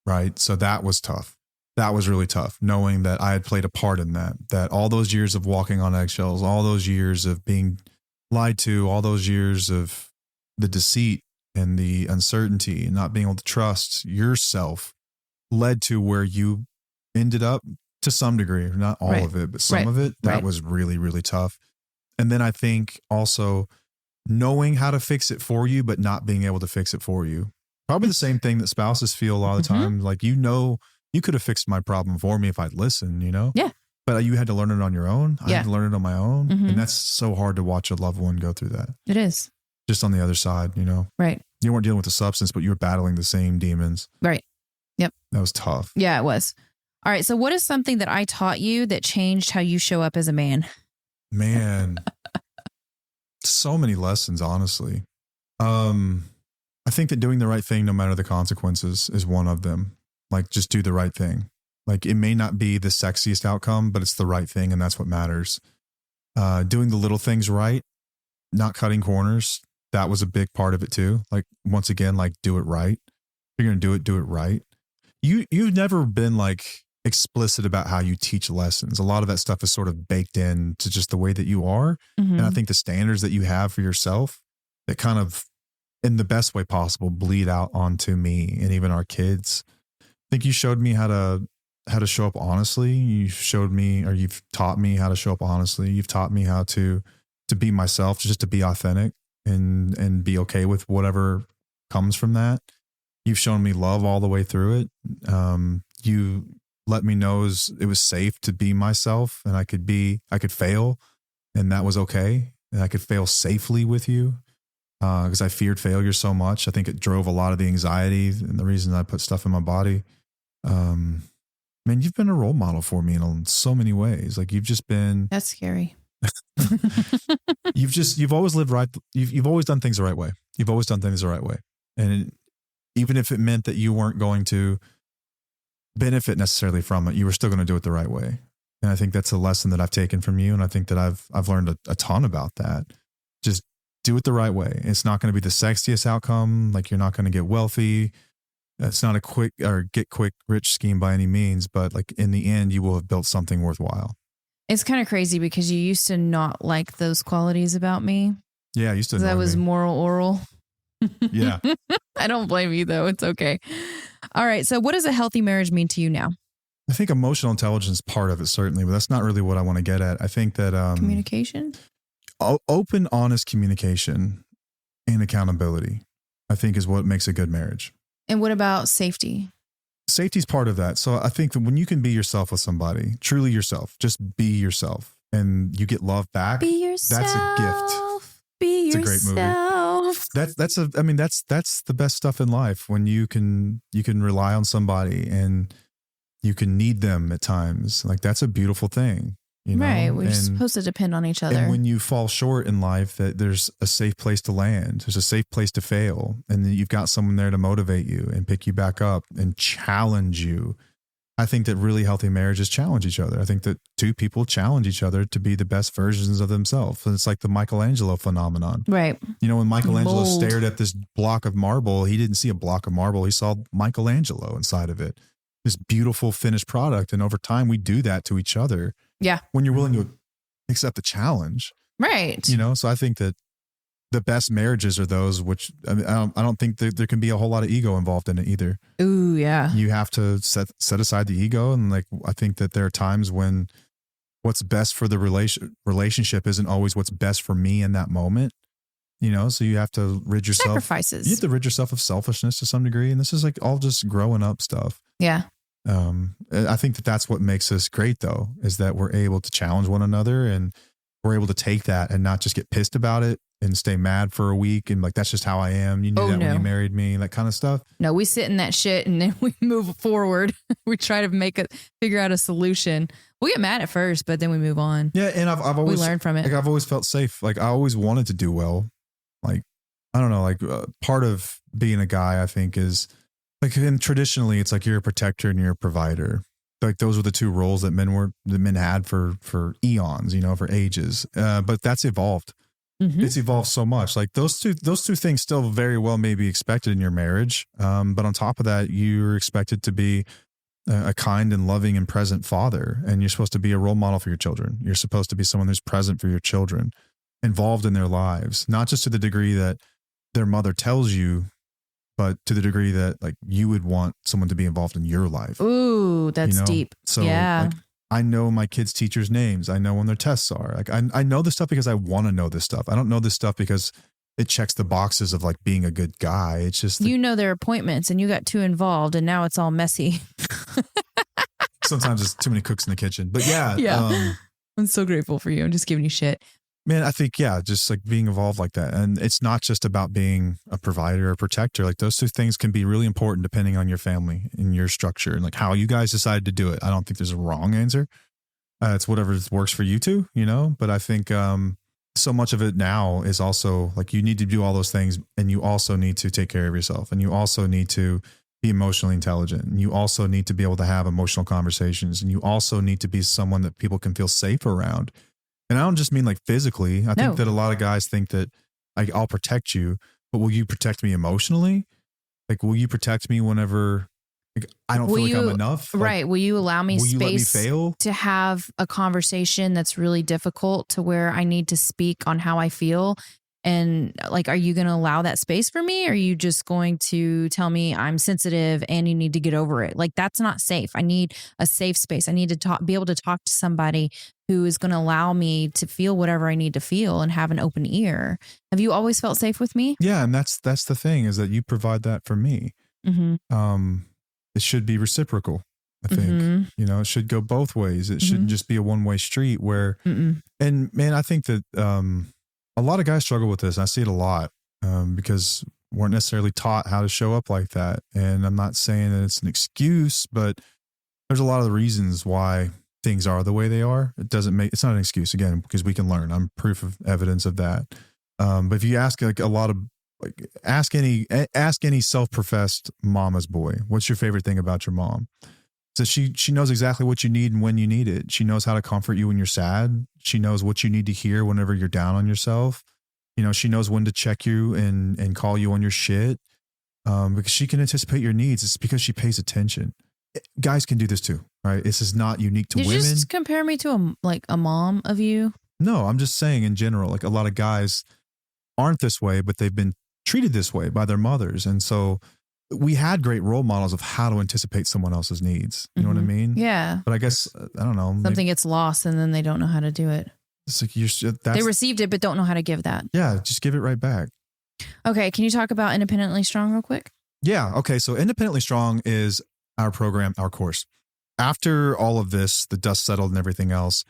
right? So that was tough. That was really tough, knowing that I had played a part in that all those years of walking on eggshells, all those years of being lied to, all those years of the deceit and the uncertainty and not being able to trust yourself led to where you ended up to some degree, not all of it, but some of it. That was really, really tough. And then I think also knowing how to fix it for you, but not being able to fix it for you. Probably the same thing that spouses feel a lot of the time. Like, you could have fixed my problem for me if I'd listened, Yeah. But you had to learn it on your own. I had to learn it on my own. Mm-hmm. And that's so hard to watch a loved one go through that. It is. Just on the other side, Right. You weren't dealing with the substance, but you were battling the same demons. Right. Yep. That was tough. Yeah, it was. All right. So what is something that I taught you that changed how you show up as a man? Man. So many lessons, honestly. I think that doing the right thing, no matter the consequences, is one of them. Like, just do the right thing. Like, it may not be the sexiest outcome, but it's the right thing. And that's what matters. Doing the little things right, not cutting corners. That was a big part of it too. Like, once again, like, do it right. If you're going to do it right. You've never been like explicit about how you teach lessons. A lot of that stuff is sort of baked in to just the way that you are. Mm-hmm. And I think the standards that you have for yourself that kind of, in the best way possible, bleed out onto me and even our kids. I think you showed me how to show up honestly. You showed me, or you've taught me how to show up honestly. You've taught me how to be myself, just to be authentic and be okay with whatever comes from that. You've shown me love all the way through it. You let me know it was safe to be myself, and I could fail, and that was okay. And I could fail safely with you. Because I feared failure so much. I think it drove a lot of the anxiety and the reason I put stuff in my body. Man, you've been a role model for me in so many ways. Like, you've just been. That's scary. You've always lived right. You've always done things the right way. You've always done things the right way. And even if it meant that you weren't going to benefit necessarily from it, you were still going to do it the right way. And I think that's a lesson that I've taken from you. And I think that I've learned a ton about that. Just do it the right way. It's not going to be the sexiest outcome. Like, you're not going to get wealthy. It's not a quick or get quick rich scheme by any means, but like, in the end, you will have built something worthwhile. It's kind of crazy because you used to not like those qualities about me. Yeah, I used to. Because I was moral oral. Yeah. I don't blame you though. It's okay. All right. So what does a healthy marriage mean to you now? I think emotional intelligence is part of it, certainly, but that's not really what I want to get at. I think that communication. Open, honest communication and accountability, I think, is what makes a good marriage. And what about safety? Safety is part of that. So I think that when you can be yourself with somebody, truly yourself, just be yourself, and you get love back. Be yourself. That's a gift. Be it's yourself. It's a great movie. That's the best stuff in life, when you can rely on somebody and you can need them at times. Like, that's a beautiful thing. Right. We're supposed to depend on each other. And when you fall short in life, that there's a safe place to land. There's a safe place to fail. And then you've got someone there to motivate you and pick you back up and challenge you I think that really healthy marriages challenge each other. I think that two people challenge each other to be the best versions of themselves. And it's like the Michelangelo phenomenon. Right. You know, when Michelangelo Mold. stared at this block of marble, he didn't see a block of marble. He saw Michelangelo inside of it, this beautiful finished product. And over time, we do that to each other. Yeah. When you're willing to accept the challenge. Right. You know, so I think that the best marriages are those which I don't think that there can be a whole lot of ego involved in it either. Ooh, yeah. You have to set aside the ego. And like, I think that there are times when what's best for the relationship isn't always what's best for me in that moment. You know, so you have to rid yourself. Sacrifices. You have to rid yourself of selfishness to some degree. And this is like all just growing up stuff. Yeah. I think that that's what makes us great though, is that we're able to challenge one another and we're able to take that and not just get pissed about it and stay mad for a week. And like, that's just how I am. You knew that when you married me, that kind of stuff. No, we sit in that shit and then we move forward. We try to figure out a solution. We get mad at first, but then we move on. Yeah. And I've always learned from it. Like I've always felt safe. Like I always wanted to do well. Like, I don't know, like part of being a guy, I think is like, and traditionally it's like you're a protector and you're a provider. Like those were the two roles that men had for eons, you know, for ages. But that's evolved. Mm-hmm. It's evolved so much. Like those two things still very well may be expected in your marriage. But on top of that, you're expected to be a kind and loving and present father. And you're supposed to be a role model for your children. You're supposed to be someone who's present for your children, involved in their lives, not just to the degree that their mother tells you, but to the degree that like you would want someone to be involved in your life. Ooh, that's deep. So yeah. Like, I know my kids' teachers' names. I know when their tests are. Like I know this stuff because I want to know this stuff. I don't know this stuff because it checks the boxes of like being a good guy. It's just you know their appointments and you got too involved and now it's all messy. Sometimes it's too many cooks in the kitchen. But yeah. Yeah. I'm so grateful for you. I'm just giving you shit. Man, I think, yeah, just like being involved like that. And it's not just about being a provider or protector. Like those two things can be really important depending on your family and your structure and like how you guys decided to do it. I don't think there's a wrong answer. It's whatever works for you two, you know, but I think so much of it now is also like you need to do all those things and you also need to take care of yourself and you also need to be emotionally intelligent and you also need to be able to have emotional conversations and you also need to be someone that people can feel safe around. And I don't just mean like physically. I think that a lot of guys think that I'll protect you, but will you protect me emotionally? Like, will you protect me whenever like, I don't feel like I'm enough? Right. Like, will you allow me space fail? To have a conversation that's really difficult to where I need to speak on how I feel? And like, are you going to allow that space for me? Or are you just going to tell me I'm sensitive and you need to get over it? Like, that's not safe. I need a safe space. I need to be able to talk to somebody who is going to allow me to feel whatever I need to feel and have an open ear. Have you always felt safe with me? Yeah. And that's the thing is that you provide that for me. Mm-hmm. It should be reciprocal. I think, you know, it should go both ways. It shouldn't just be a one-way street where, and man, I think that, a lot of guys struggle with this. I see it a lot because weren't necessarily taught how to show up like that. And I'm not saying that it's an excuse, but there's a lot of the reasons why things are the way they are. It's not an excuse again, because we can learn. I'm proof of evidence of that. But if you ask like a lot of like, ask any self-professed mama's boy, what's your favorite thing about your mom? So she knows exactly what you need and when you need it. She knows how to comfort you when you're sad. She knows what you need to hear whenever you're down on yourself. You know, she knows when to check you and call you on your shit because she can anticipate your needs. It's because she pays attention. Guys can do this too, right? This is not unique to women. Did you just compare me to a mom of you? No, I'm just saying in general, like a lot of guys aren't this way, but they've been treated this way by their mothers. And so we had great role models of how to anticipate someone else's needs. You know what I mean? Yeah. But I guess, I don't know. Something gets lost and then they don't know how to do it. It's like they received it, but don't know how to give that. Yeah. Just give it right back. Okay. Can you talk about Independently Strong real quick? Yeah. Okay. So Independently Strong is our program, our course. After all of this, the dust settled and everything else,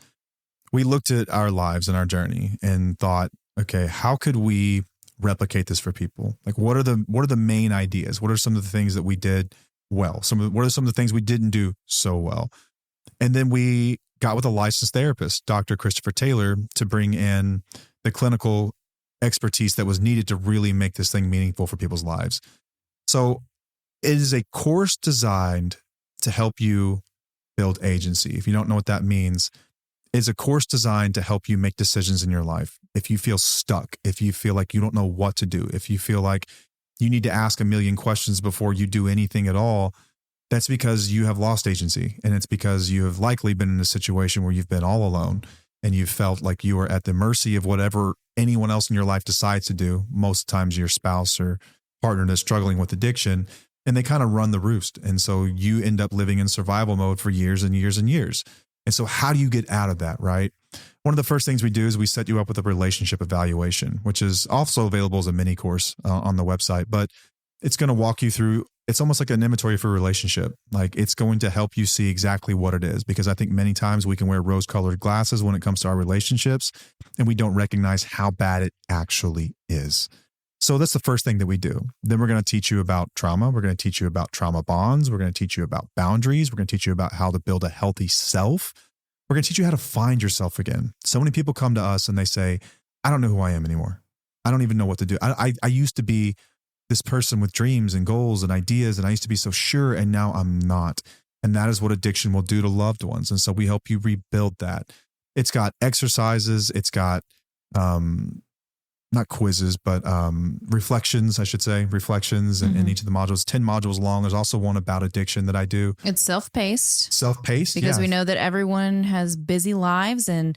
we looked at our lives and our journey and thought, okay, how could we replicate this for people? Like, what are the main ideas? What are some of the things that we did well? What are some of the things we didn't do so well? And then we got with a licensed therapist, Dr. Christopher Taylor, to bring in the clinical expertise that was needed to really make this thing meaningful for people's lives. So it is a course designed to help you build agency. If you don't know what that means, it's a course designed to help you make decisions in your life. If you feel stuck, if you feel like you don't know what to do, if you feel like you need to ask a million questions before you do anything at all, that's because you have lost agency. And it's because you have likely been in a situation where you've been all alone and you've felt like you are at the mercy of whatever anyone else in your life decides to do. Most times your spouse or partner that's struggling with addiction, and they kind of run the roost. And so you end up living in survival mode for years and years and years. And so how do you get out of that, right? One of the first things we do is we set you up with a relationship evaluation, which is also available as a mini course on the website, but it's going to walk you through. It's almost like an inventory for a relationship. Like it's going to help you see exactly what it is, because I think many times we can wear rose-colored glasses when it comes to our relationships and we don't recognize how bad it actually is. So that's the first thing that we do. Then we're going to teach you about trauma. We're going to teach you about trauma bonds. We're going to teach you about boundaries. We're going to teach you about how to build a healthy self. We're going to teach you how to find yourself again. So many people come to us and they say, I don't know who I am anymore. I don't even know what to do. I used to be this person with dreams and goals and ideas, and I used to be so sure, and now I'm not. And that is what addiction will do to loved ones. And so we help you rebuild that. It's got exercises. It's got, not quizzes, but reflections, I should say, reflections in each of the modules, 10 modules long. There's also one about addiction that I do. It's self-paced. Self-paced, because we know that everyone has busy lives, and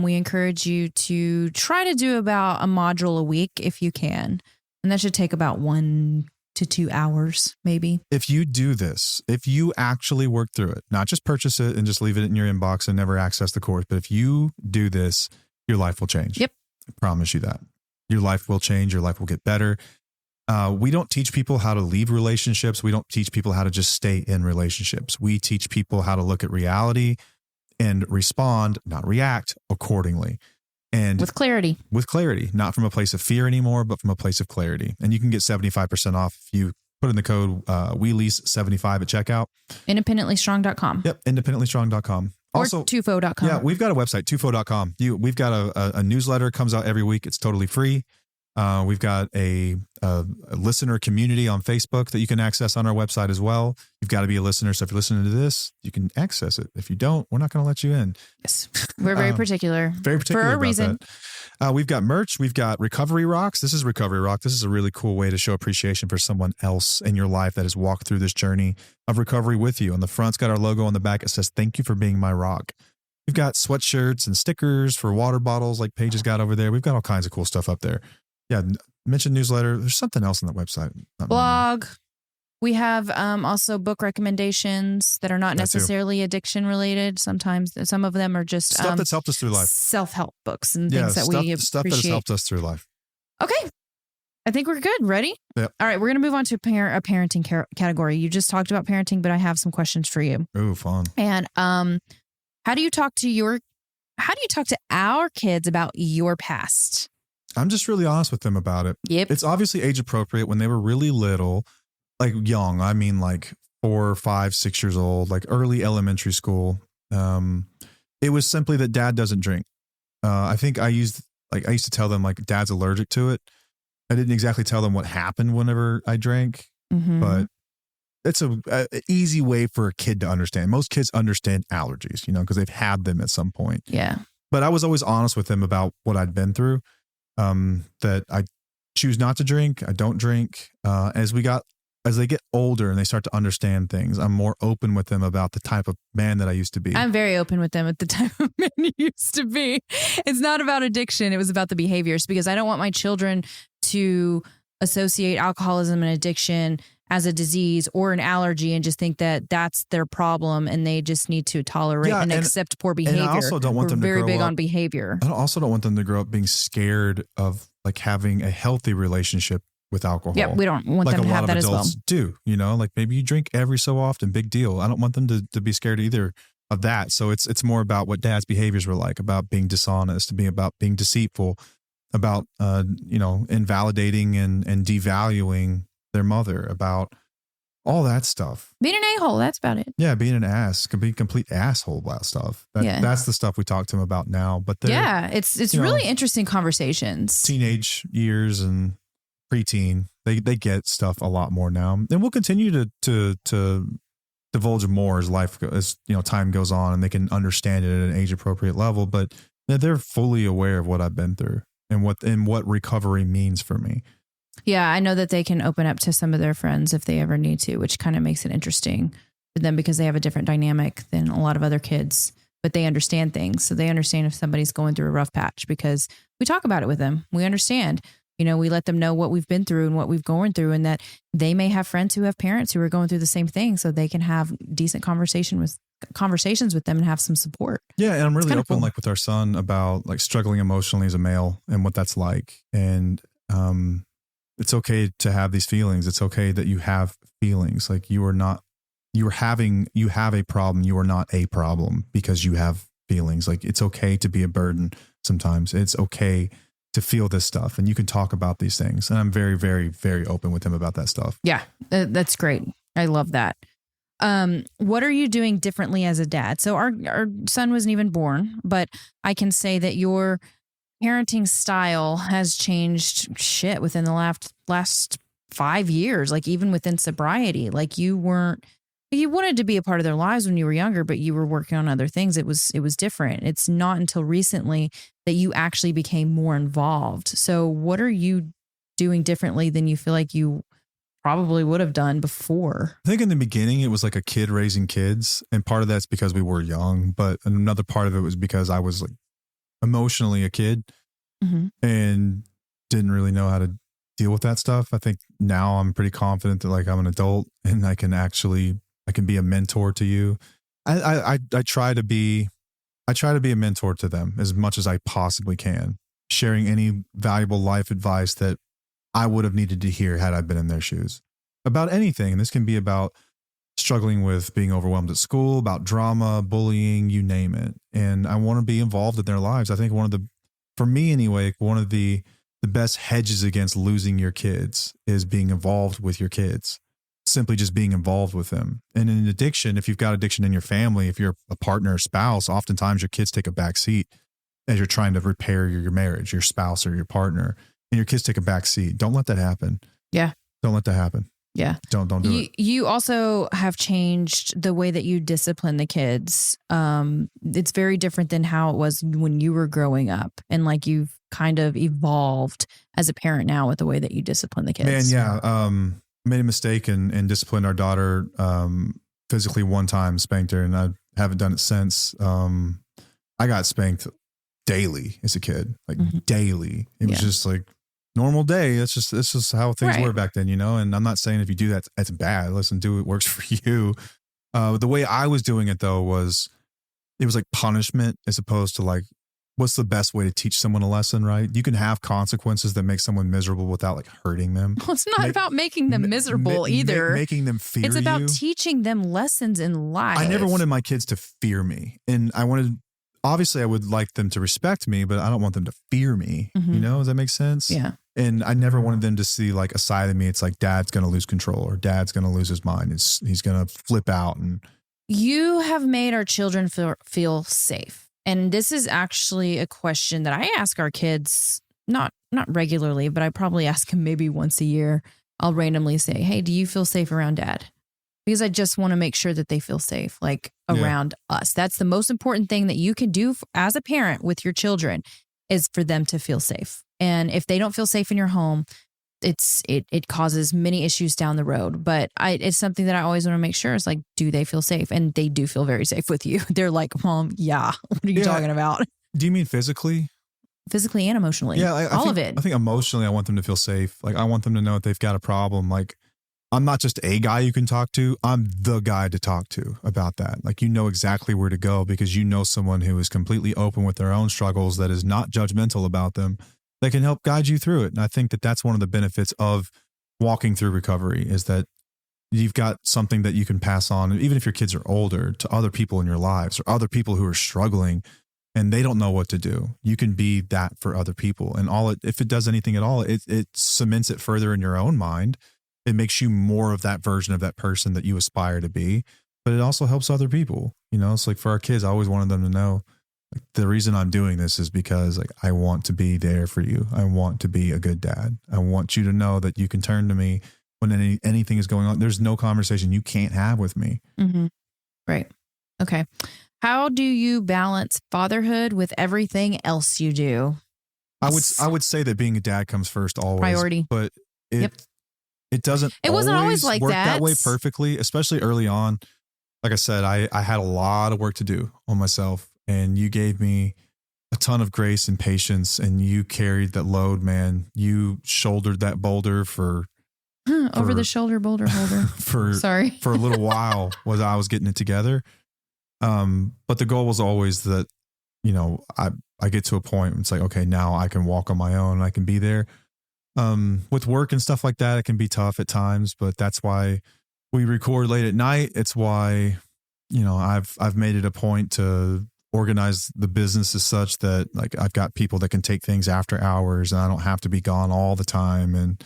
we encourage you to try to do about a module a week if you can. And that should take about 1 to 2 hours, maybe. If you do this, if you actually work through it, not just purchase it and just leave it in your inbox and never access the course, but if you do this, your life will change. Yep. I promise you that. Your life will change. Your life will get better. We don't teach people how to leave relationships. We don't teach people how to just stay in relationships. We teach people how to look at reality and respond, not react, accordingly. And with clarity, not from a place of fear anymore, but from a place of clarity. And you can get 75% off if you put in the code WeLease75 at checkout. Independentlystrong.com. Yep. Independentlystrong.com. Also, or tufo.com. Yeah, we've got a website, tufo.com. We've got a newsletter, comes out every week. It's totally free. We've got a listener community on Facebook that you can access on our website as well. You've got to be a listener. So if you're listening to this, you can access it. If you don't, we're not going to let you in. Yes. We're very particular. Very particular for a about reason. That. We've got merch. We've got Recovery Rocks. This is Recovery Rock. This is a really cool way to show appreciation for someone else in your life that has walked through this journey of recovery with you. On the front's got our logo. On the back, it says, "Thank you for being my rock." We've got sweatshirts and stickers for water bottles like Paige has got over there. We've got all kinds of cool stuff up there. Yeah. Mention newsletter. There's something else on that website. Blog. We have also book recommendations that are not necessarily addiction related. Sometimes some of them are just stuff that's helped us through life. Self-help books and things that we appreciate. Stuff that has helped us through life. Okay. I think we're good. Ready? Yep. All right. We're going to move on to a parenting category. You just talked about parenting, but I have some questions for you. Oh, fun. And how do you talk to our kids about your past? I'm just really honest with them about it. Yep. It's obviously age appropriate. When they were really little, like young, I mean like 4, 5, 6 years old, like early elementary school. It was simply that dad doesn't drink. I think I used to tell them like dad's allergic to it. I didn't exactly tell them what happened whenever I drank, but it's a easy way for a kid to understand. Most kids understand allergies, because they've had them at some point. Yeah. But I was always honest with them about what I'd been through. That I choose not to drink. I don't drink. As they get older and they start to understand things, I'm more open with them about the type of man that I used to be. I'm very open with them at the type of man you used to be. It's not about addiction. It was about the behaviors, because I don't want my children to associate alcoholism and addiction as a disease or an allergy and just think that that's their problem and they just need to tolerate and accept poor behavior. And I also don't want them to grow up. We're very big on behavior. I also don't want them to grow up being scared of like having a healthy relationship with alcohol. Yeah, we don't want them to have that as well. Like a lot of adults do, like maybe you drink every so often, big deal. I don't want them to be scared either of that. So it's more about what dad's behaviors were like, about being dishonest, about being deceitful, about, invalidating and devaluing their mother, about all that stuff. Being an a-hole, that's about it. Yeah, being an ass, can be a complete asshole about stuff. That's the stuff we talk to them about now. But it's really interesting conversations. Teenage years and preteen, they get stuff a lot more now, and we'll continue to divulge more as time goes on, and they can understand it at an age appropriate level. But they're fully aware of what I've been through and what recovery means for me. Yeah, I know that they can open up to some of their friends if they ever need to, which kind of makes it interesting for them because they have a different dynamic than a lot of other kids, but they understand things. So they understand if somebody's going through a rough patch because we talk about it with them. We understand, we let them know what we've been through and what we've gone through, and that they may have friends who have parents who are going through the same thing. So they can have decent conversations with them and have some support. Yeah. And I'm really open, cool. like with our son, about like struggling emotionally as a male and what that's like. And, it's okay to have these feelings. It's okay that you have feelings. Like you have a problem. You are not a problem because you have feelings. Like it's okay to be a burden sometimes. It's okay to feel this stuff, and you can talk about these things. And I'm very, very, very open with him about that stuff. Yeah, that's great. I love that. What are you doing differently as a dad? So our son wasn't even born, but I can say that your parenting style has changed within the last 5 years, like even within sobriety. Like you wanted to be a part of their lives when you were younger, but you were working on other things. It was different. It's not until recently that you actually became more involved. So what are you doing differently than you feel like you probably would have done before? I think in the beginning it was like a kid raising kids, and part of that's because we were young, but another part of it was because I was like emotionally a kid and didn't really know how to deal with that stuff. I think now I'm pretty confident that like I'm an adult and I can be a mentor to you. I try to be a mentor to them as much as I possibly can, sharing any valuable life advice that I would have needed to hear had I been in their shoes about anything. And this can be about struggling with being overwhelmed at school, about drama, bullying, you name it. And I want to be involved in their lives. I think for me anyway, one of the best hedges against losing your kids is being involved with your kids, simply just being involved with them. And in addiction, if you've got addiction in your family, if you're a partner or spouse, oftentimes your kids take a back seat as you're trying to repair your marriage, your spouse or your partner, and your kids take a back seat. Don't let that happen. Yeah. Don't let that happen. Yeah. Don't do it. You also have changed the way that you discipline the kids. It's very different than how it was when you were growing up, and like you've kind of evolved as a parent now with the way that you discipline the kids. Man, yeah. Made a mistake and disciplined our daughter physically one time, spanked her, and I haven't done it since. I got spanked daily as a kid, like daily. It was just like normal day. It's just how things were back then, and I'm not saying if you do that, that's bad. Listen, do what works for you. The way I was doing it though it was like punishment as opposed to like, what's the best way to teach someone a lesson, right? You can have consequences that make someone miserable without like hurting them. Well, it's not about making them miserable either. Making them fear you. It's about teaching them lessons in life. I never wanted my kids to fear me. And obviously I would like them to respect me, but I don't want them to fear me. Does that make sense? Yeah. And I never wanted them to see like a side of me. It's like dad's going to lose control or dad's going to lose his mind. He's going to flip out. And you have made our children feel safe. And this is actually a question that I ask our kids, not regularly, but I probably ask them maybe once a year. I'll randomly say, hey, do you feel safe around dad? Because I just want to make sure that they feel safe, like around us. That's the most important thing that you can do as a parent with your children, is for them to feel safe. And if they don't feel safe in your home, it causes many issues down the road. But it's something that I always want to make sure is like, do they feel safe? And they do feel very safe with you. They're like, Mom, yeah. What are you talking about? Do you mean physically? Physically and emotionally. Yeah, all of it. I think emotionally, I want them to feel safe. Like I want them to know that they've got a problem. Like I'm not just a guy you can talk to. I'm the guy to talk to about that. Like, you know exactly where to go because you know someone who is completely open with their own struggles, that is not judgmental about them, that can help guide you through it. And I think that that's one of the benefits of walking through recovery, is that you've got something that you can pass on, even if your kids are older, to other people in your lives or other people who are struggling and they don't know what to do. You can be that for other people. And if it does anything at all, it cements it further in your own mind. It makes you more of that version of that person that you aspire to be, but it also helps other people. It's like for our kids, I always wanted them to know, like, the reason I'm doing this is because like I want to be there for you. I want to be a good dad. I want you to know that you can turn to me when anything is going on. There's no conversation you can't have with me. Mm-hmm. Right. Okay. How do you balance fatherhood with everything else you do? I would say that being a dad comes first always. Priority. But it doesn't It wasn't always like work that way perfectly, especially early on. Like I said, I had a lot of work to do on myself, and you gave me a ton of grace and patience, and you carried that load, man. You shouldered that boulder for over the shoulder boulder holder for a little while was I was getting it together. But the goal was always that, you know, I get to a point, it's like, okay, now I can walk on my own. I can be there. With work and stuff like that, it can be tough at times, but that's why we record late at night. It's why, you know, I've made it a point to organize the business as such that, like, I've got people that can take things after hours and I don't have to be gone all the time. And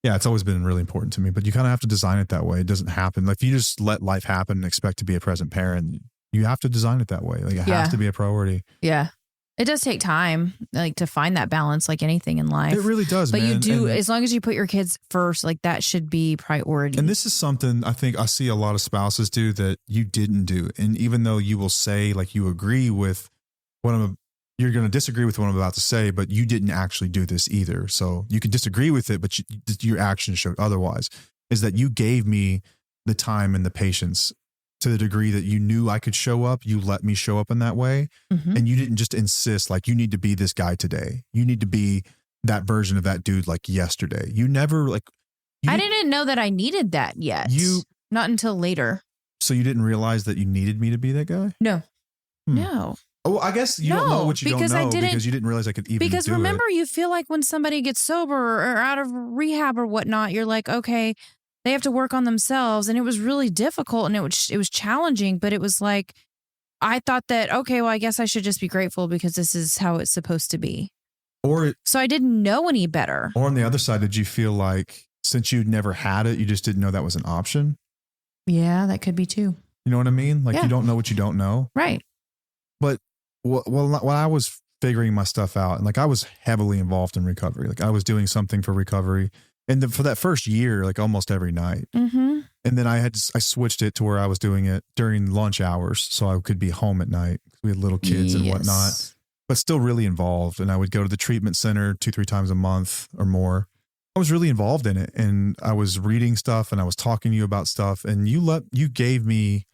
yeah, it's always been really important to me, but you kind of have to design it that way. It doesn't happen. Like, if you just let life happen and expect to be a present parent, you have to design it that way. Like, it has to be a priority. Yeah. It does take time, like, to find that balance, like anything in life. It really does, but man. you do, and as long as you put your kids first, like, that should be priority. And this is something I think I see a lot of spouses do that you didn't do. And even though you will say, like, you agree with you're going to disagree with what I'm about to say, but you didn't actually do this either. So you can disagree with it, but your actions showed otherwise. Is that you gave me the time and the patience to the degree that you knew I could show up. You let me show up in that way. Mm-hmm. And you didn't just insist, like, you need to be this guy today. You need to be that version of that dude, like, yesterday. You never, like, I didn't know that I needed that yet. Not until later. So you didn't realize that you needed me to be that guy? No. No. Oh, I guess you don't know what you don't know because you didn't realize I could even do it. Because remember, you feel like when somebody gets sober or out of rehab or whatnot, you're like, okay, they have to work on themselves. And it was really difficult and it was challenging, but it was like, I thought that, okay, well, I guess I should just be grateful because this is how it's supposed to be. So I didn't know any better. Or on the other side, did you feel like since you'd never had it, you just didn't know that was an option? Yeah, that could be too. You know what I mean? Like, you don't know what you don't know. Right. But when I was figuring my stuff out, and, like, I was heavily involved in recovery. Like, I was doing something for recovery. And for that first year, like, almost every night. Mm-hmm. And then I switched it to where I was doing it during lunch hours so I could be home at night. We had little kids and whatnot, but still really involved. And I would go to the treatment center 2-3 times a month or more. I was really involved in it, and I was reading stuff and I was talking to you about stuff, and you gave me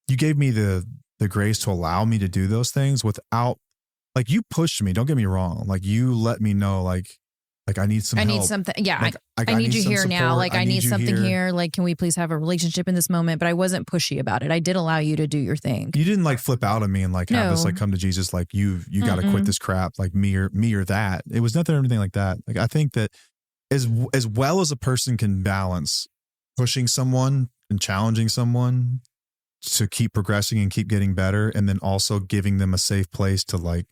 the grace to allow me to do those things without, like, you pushed me. Don't get me wrong. Like, you let me know, like I need some help. I need something. Yeah. Like, I need you here support. now. Like, I need something here. Like, can we please have a relationship in this moment? But I wasn't pushy about it. I did allow you to do your thing. You didn't, like, flip out on me and, like, have us, like, come to Jesus. Like, you got to quit this crap. Like, me or that. It was nothing or anything like that. Like, I think that as well as a person can balance pushing someone and challenging someone to keep progressing and keep getting better, and then also giving them a safe place to, like,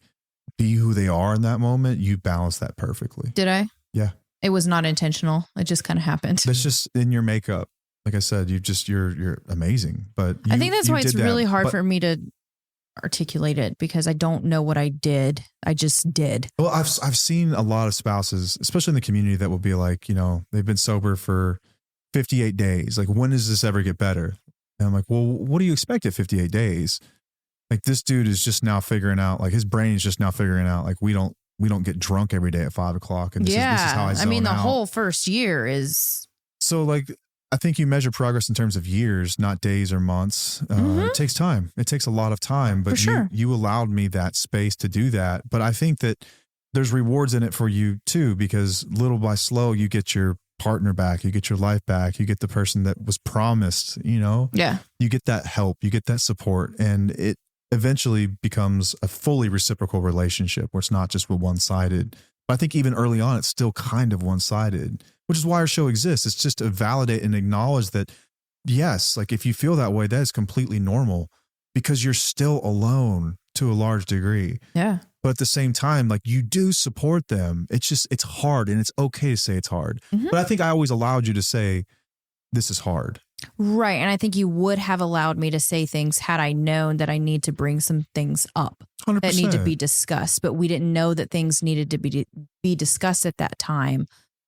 be who they are in that moment, you balance that perfectly. Did I? Yeah. It was not intentional. It just kind of happened. That's just in your makeup. Like I said, you're amazing. But I think that's why it's really hard for me to articulate it, because I don't know what I did. I just did. Well, I've seen a lot of spouses, especially in the community, that will be like, you know, they've been sober for 58 days. Like, when does this ever get better? And I'm like, well, what do you expect at 58 days? Like, this dude is just now figuring out, like, his brain is just now figuring out, like, we don't get drunk every day at 5 o'clock. And this is how I zone mean, the out. whole first year is. So, like, I think you measure progress in terms of years, not days or months. It takes time. It takes a lot of time, but you allowed me that space to do that. But I think that there's rewards in it for you too, because little by slow, you get your partner back, you get your life back, you get the person that was promised, you know? Yeah. You get that help, you get that support, and it eventually becomes a fully reciprocal relationship where it's not just one-sided. But I think even early on, it's still kind of one-sided, which is why our show exists. It's just to validate and acknowledge that, yes, like, if you feel that way, that is completely normal, because you're still alone to a large degree. Yeah. But at the same time, like, you do support them. It's just, it's hard, and it's okay to say it's hard. Mm-hmm. But I think I always allowed you to say, this is hard. Right. And I think you would have allowed me to say things had I known that I need to bring some things up 100%. That need to be discussed. But we didn't know that things needed to be discussed at that time.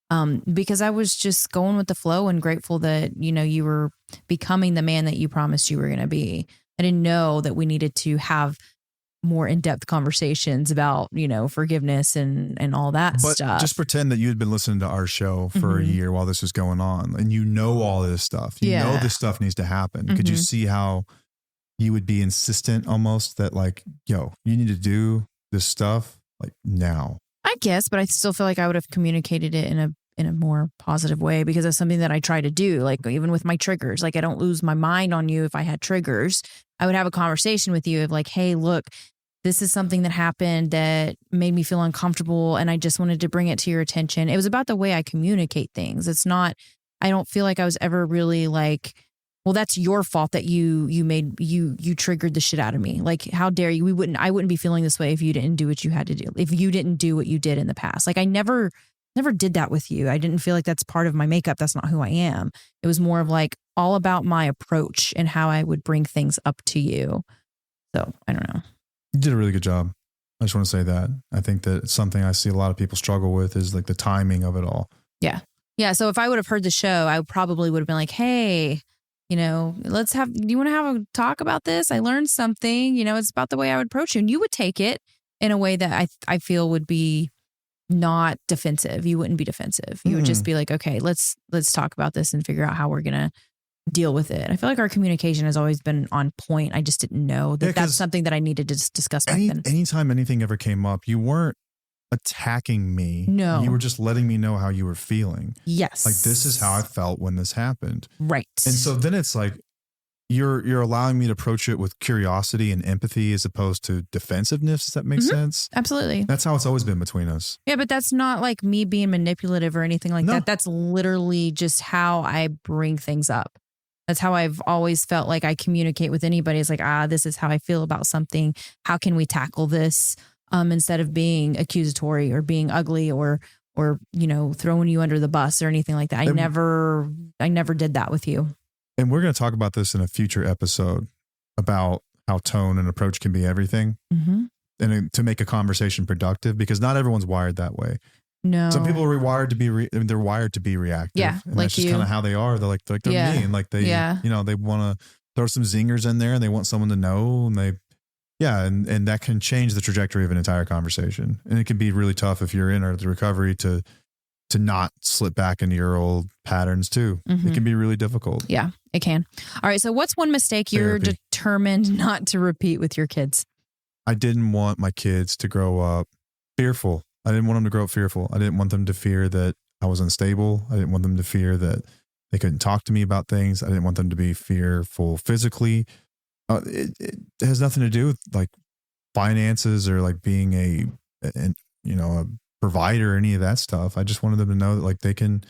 Because I was just going with the flow and grateful that, you were becoming the man that you promised you were going to be. I didn't know that we needed to have more in-depth conversations about, forgiveness and all that stuff. Just pretend that you had been listening to our show for a year while this was going on and all this stuff. You know this stuff needs to happen. Could you see how you would be insistent almost that like, yo, you need to do this stuff like now? I guess, but I still feel like I would have communicated it in a more positive way because that's something that I try to do. Like even with my triggers, like I don't lose my mind on you. If I had triggers, I would have a conversation with you of like, hey, look, this is something that happened that made me feel uncomfortable. And I just wanted to bring it to your attention. It was about the way I communicate things. It's not, I don't feel like I was ever really like, well, that's your fault that you triggered the shit out of me. Like, how dare you? I wouldn't be feeling this way if you didn't do what you had to do. If you didn't do what you did in the past. Like I never did that with you. I didn't feel like that's part of my makeup. That's not who I am. It was more of like all about my approach and how I would bring things up to you. So I don't know. You did a really good job. I just want to say that. I think that it's something I see a lot of people struggle with is like the timing of it all. Yeah. Yeah. So if I would have heard the show, I probably would have been like, hey, do you want to have a talk about this? I learned something, it's about the way I would approach you. And you would take it in a way that I feel would be not defensive. You wouldn't be defensive. You would just be like, okay, let's talk about this and figure out how we're going to deal with it. I feel like our communication has always been on point. I just didn't know that that's something that I needed to discuss back then. Anytime anything ever came up, you weren't attacking me. No. You were just letting me know how you were feeling. Yes. Like this is how I felt when this happened. Right. And so then it's like you're allowing me to approach it with curiosity and empathy as opposed to defensiveness. Does that make sense? Absolutely. That's how it's always been between us. Yeah, but that's not like me being manipulative or anything like that. That's literally just how I bring things up. That's how I've always felt like I communicate with anybody. It's like, this is how I feel about something. How can we tackle this? Instead of being accusatory or being ugly or throwing you under the bus or anything like that. I never did that with you. And we're going to talk about this in a future episode about how tone and approach can be everything. And to make a conversation productive, because not everyone's wired that way. No. Some people are wired to be, they're wired to be reactive. Yeah. And like that's just kind of how they are. They're like they're mean. Like they, they want to throw some zingers in there and they want someone to know and and that can change the trajectory of an entire conversation. And it can be really tough if you're in the recovery to not slip back into your old patterns too. It can be really difficult. Yeah, it can. All right. So what's one mistake you're determined not to repeat with your kids? I didn't want my kids to grow up fearful. I didn't want them to grow up fearful. I didn't want them to fear that I was unstable. I didn't want them to fear that they couldn't talk to me about things. I didn't want them to be fearful physically. It has nothing to do with like finances or like being a provider or any of that stuff. I just wanted them to know that like they can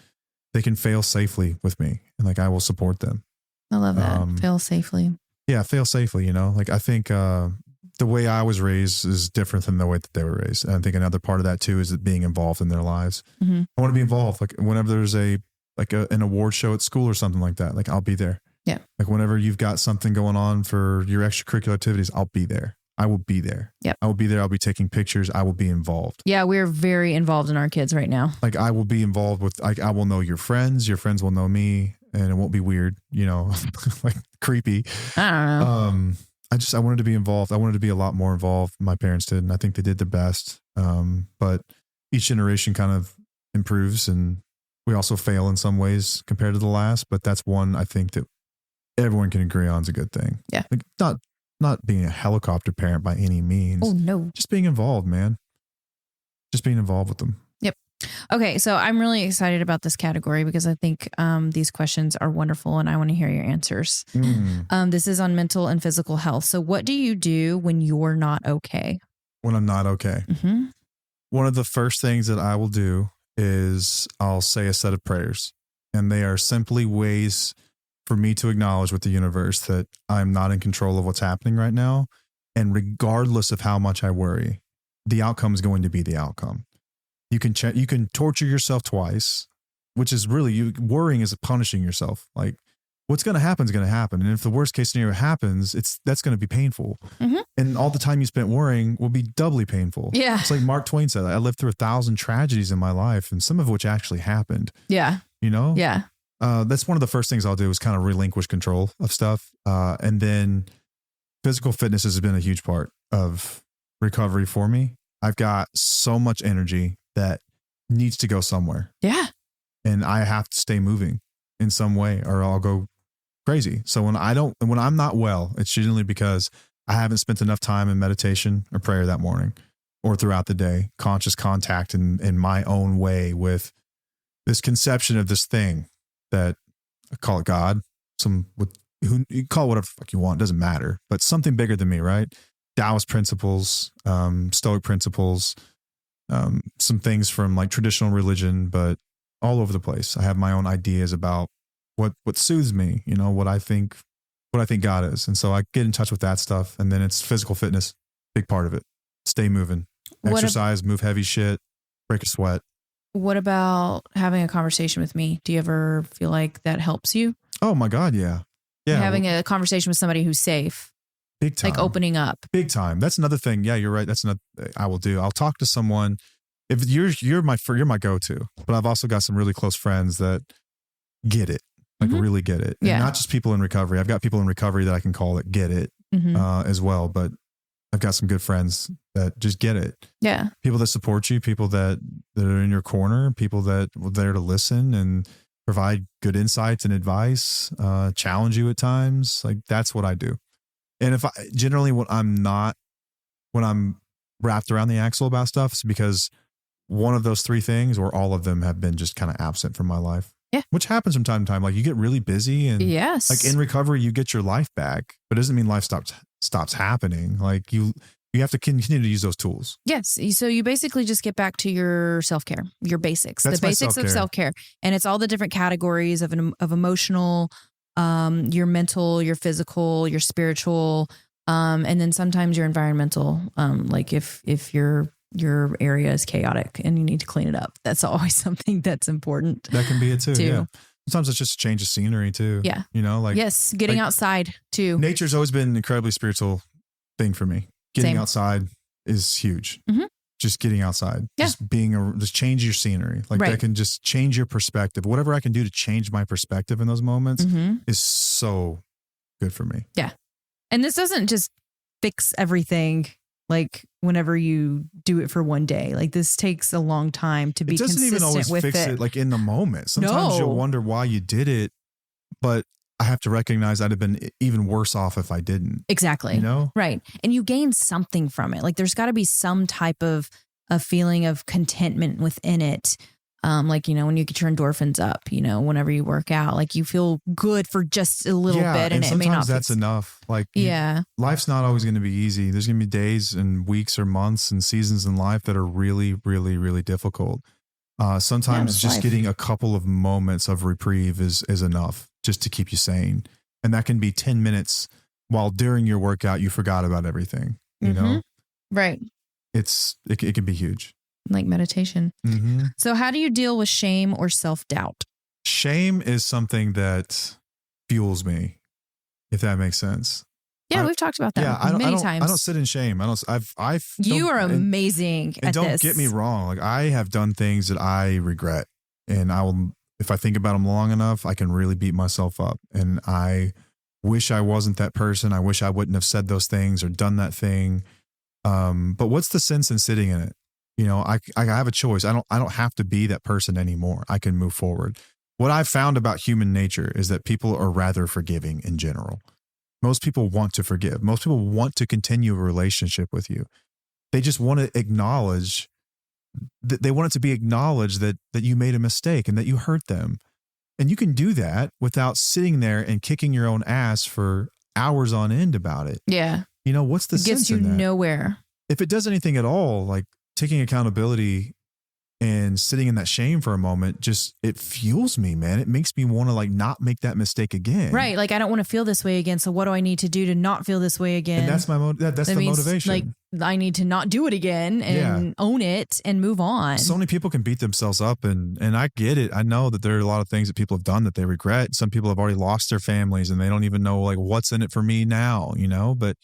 fail safely with me and like I will support them. I love that. Fail safely. Yeah, fail safely. Like I think the way I was raised is different than the way that they were raised. And I think another part of that too is being involved in their lives. I want to be involved. Like whenever there's an award show at school or something like that, like I'll be there. Yeah. Like whenever you've got something going on for your extracurricular activities, I'll be there. I will be there. Yep. I will be there. I'll be taking pictures. I will be involved. Yeah. We're very involved in our kids right now. Like I will be involved with, I will know your friends will know me and it won't be weird, like creepy. I don't know. I wanted to be involved. I wanted to be a lot more involved. My parents did, and I think they did the best. But each generation kind of improves and we also fail in some ways compared to the last, but that's one I think that everyone can agree on is a good thing. Yeah. Like not being a helicopter parent by any means. Oh no. Just being involved, man. Just being involved with them. Yep. Okay. So I'm really excited about this category because I think these questions are wonderful and I want to hear your answers. This is on mental and physical health. So what do you do when you're not okay? When I'm not okay. One of the first things that I will do is I'll say a set of prayers, and they are simply ways for me to acknowledge with the universe that I'm not in control of what's happening right now. And regardless of how much I worry, the outcome is going to be the outcome. You can torture yourself twice, which is really worrying is punishing yourself. Like what's going to happen is going to happen. And if the worst case scenario happens, that's going to be painful. Mm-hmm. And all the time you spent worrying will be doubly painful. Yeah. It's like Mark Twain said, I lived through 1,000 tragedies in my life, and some of which actually happened. Yeah. You know? Yeah. That's one of the first things I'll do is kind of relinquish control of stuff. And then physical fitness has been a huge part of recovery for me. I've got so much energy that needs to go somewhere. Yeah. And I have to stay moving in some way or I'll go crazy. So when I'm not well, it's generally because I haven't spent enough time in meditation or prayer that morning or throughout the day, conscious contact in my own way with this conception of this thing that I call it God. Who you call it whatever the fuck you want, doesn't matter, but something bigger than me, right? Taoist principles, Stoic principles, some things from like traditional religion, but all over the place. I have my own ideas about what soothes me, you know, what I think God is. And so I get in touch with that stuff. And then it's physical fitness, big part of it. Stay moving, exercise, move heavy shit, break a sweat. What about having a conversation with me? Do you ever feel like that helps you? Oh my God. Yeah. Yeah. Having a conversation with somebody who's safe. Big time. Like opening up. Big time. That's another thing. Yeah, you're right. That's another I will do. I'll talk to someone. If you're my go-to, but I've also got some really close friends that get it, like really get it. And not just people in recovery. I've got people in recovery that I can call that get it as well. But I've got some good friends that just get it. Yeah. People that support you, people that are in your corner, people that are there to listen and provide good insights and advice, challenge you at times. Like that's what I do. And when I'm wrapped around the axle about stuff, it's because one of those three things or all of them have been just kind of absent from my life. Yeah. Which happens from time to time. Like you get really busy and like in recovery, you get your life back, but it doesn't mean life stops happening. Like you have to continue to use those tools. Yes. So you basically just get back to your self-care, your basics, That's the basics of self-care. And it's all the different categories of emotional, your mental, your physical, your spiritual, and then sometimes your environmental. Like if your area is chaotic and you need to clean it up, that's always something that's important. That can be it too. Yeah. Sometimes it's just a change of scenery too. Yeah. You know, like getting outside too. Nature's always been an incredibly spiritual thing for me. Getting outside is huge. Mm-hmm. Just getting outside, just just change your scenery. Like that can just change your perspective. Whatever I can do to change my perspective in those moments is so good for me. Yeah. And this doesn't just fix everything like whenever you do it for one day. Like this takes a long time to be consistent with it. It doesn't even always fix it like in the moment. Sometimes you'll wonder why you did it, but I have to recognize I'd have been even worse off if I didn't. Exactly. You know? Right. And you gain something from it. Like there's got to be some type of a feeling of contentment within it. Like, you know, when you get your endorphins up, you know, whenever you work out, like you feel good for just a little bit. And it may not. Sometimes that's enough. Like, life's not always going to be easy. There's going to be days and weeks or months and seasons in life that are really, really, really difficult. Sometimes just getting a couple of moments of reprieve is enough just to keep you sane. And that can be 10 minutes while during your workout, you forgot about everything, you know? Right. It can be huge. Like meditation. Mm-hmm. So how do you deal with shame or self-doubt? Shame is something that fuels me, if that makes sense. Yeah, we've talked about that many times. I don't sit in shame. You are amazing at this. Don't get me wrong. Like I have done things that I regret, and if I think about them long enough, I can really beat myself up. And I wish I wasn't that person. I wish I wouldn't have said those things or done that thing. But what's the sense in sitting in it? You know, I have a choice. I don't have to be that person anymore. I can move forward. What I've found about human nature is that people are rather forgiving in general. Most people want to forgive. Most people want to continue a relationship with you. They just want to acknowledge that they want it to be acknowledged that you made a mistake and that you hurt them. And you can do that without sitting there and kicking your own ass for hours on end about it. Yeah. You know, what's the sense in that? It gets you nowhere. If it does anything at all, like taking accountability And sitting in that shame for a moment, just, it fuels me, man. It makes me want to like not make that mistake again. Right. Like, I don't want to feel this way again. So what do I need to do to not feel this way again? And that's my that's the motivation. Like, I need to not do it again and own it and move on. So many people can beat themselves up, and I get it. I know that there are a lot of things that people have done that they regret. Some people have already lost their families and they don't even know like what's in it for me now, you know, but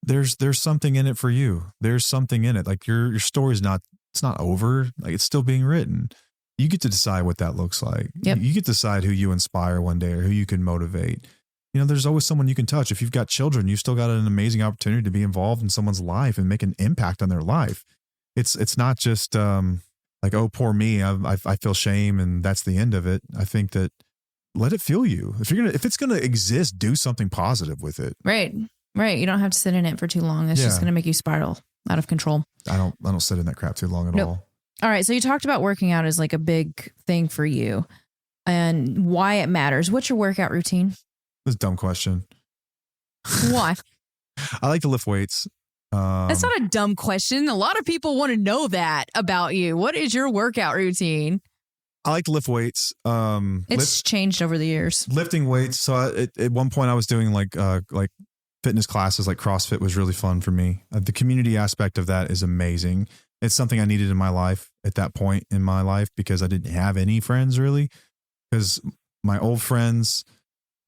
there's something in it for you. There's something in it. Like your story's it's not over. Like, it's still being written. You get to decide what that looks like. Yep. You get to decide who you inspire one day or who you can motivate. You know, there's always someone you can touch. If you've got children, you've still got an amazing opportunity to be involved in someone's life and make an impact on their life. It's not just like, oh, poor me. I feel shame and that's the end of it. I think that let it fuel you. If it's gonna exist, do something positive with it. Right. You don't have to sit in it for too long. It's just gonna make you spiral out of control. I don't sit in that crap too long at all. All right. So you talked about working out as like a big thing for you and why it matters. What's your workout routine? That's a dumb question. Why? I like to lift weights. That's not a dumb question. A lot of people want to know that about you. What is your workout routine? I like to lift weights. It's changed over the years. Lifting weights. So at one point I was doing like fitness classes, like CrossFit was really fun for me. The community aspect of that is amazing. It's something I needed in my life at that point in my life because I didn't have any friends really, because my old friends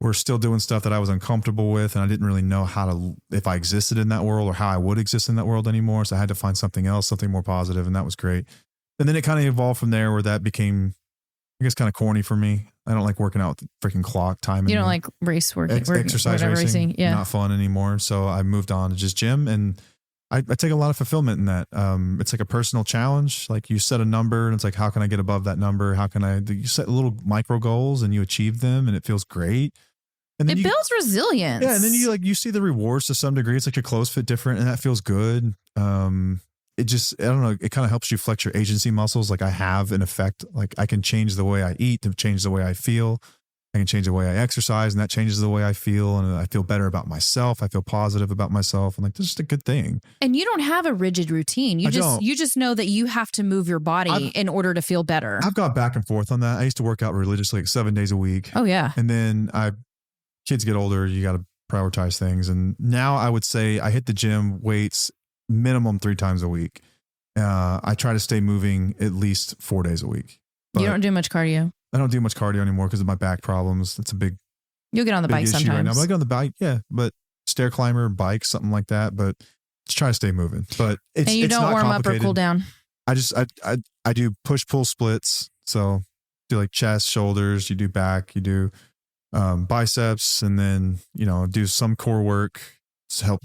were still doing stuff that I was uncomfortable with. And I didn't really know if I existed in that world or how I would exist in that world anymore. So I had to find something else, something more positive. And that was great. And then it kind of evolved from there where that became, I guess, kind of corny for me. I don't like working out with the freaking clock time. You don't like race work, exercise racing. Yeah. Not fun anymore. So I moved on to just gym, and I take a lot of fulfillment in that. It's like a personal challenge. Like, you set a number and it's like, how can I get above that number? You set little micro goals and you achieve them and it feels great. And then it builds resilience. Yeah. And then you see the rewards to some degree. It's like your clothes fit different and that feels good. It just, I don't know, it kind of helps you flex your agency muscles. Like, I have an effect, like I can change the way I eat to change the way I feel. I can change the way I exercise and that changes the way I feel. And I feel better about myself. I feel positive about myself. And like, this is just a good thing. And you don't have a rigid routine. You just know that you have to move your body in order to feel better. I've got back and forth on that. I used to work out religiously, like 7 days a week. Oh yeah. And then kids get older, you got to prioritize things. And now I would say I hit the gym weights minimum 3 times a week. I try to stay moving at least 4 days a week. You don't do much cardio? I don't do much cardio anymore because of my back problems. That's a big You'll get on the bike issue sometimes. right now. But I get on the bike, yeah. But stair climber, bike, something like that. But just try to stay moving. But it's and you it's don't not warm up or cool down. I do push pull splits. So do like chest, shoulders. You do back. You do biceps, and then do some core work to help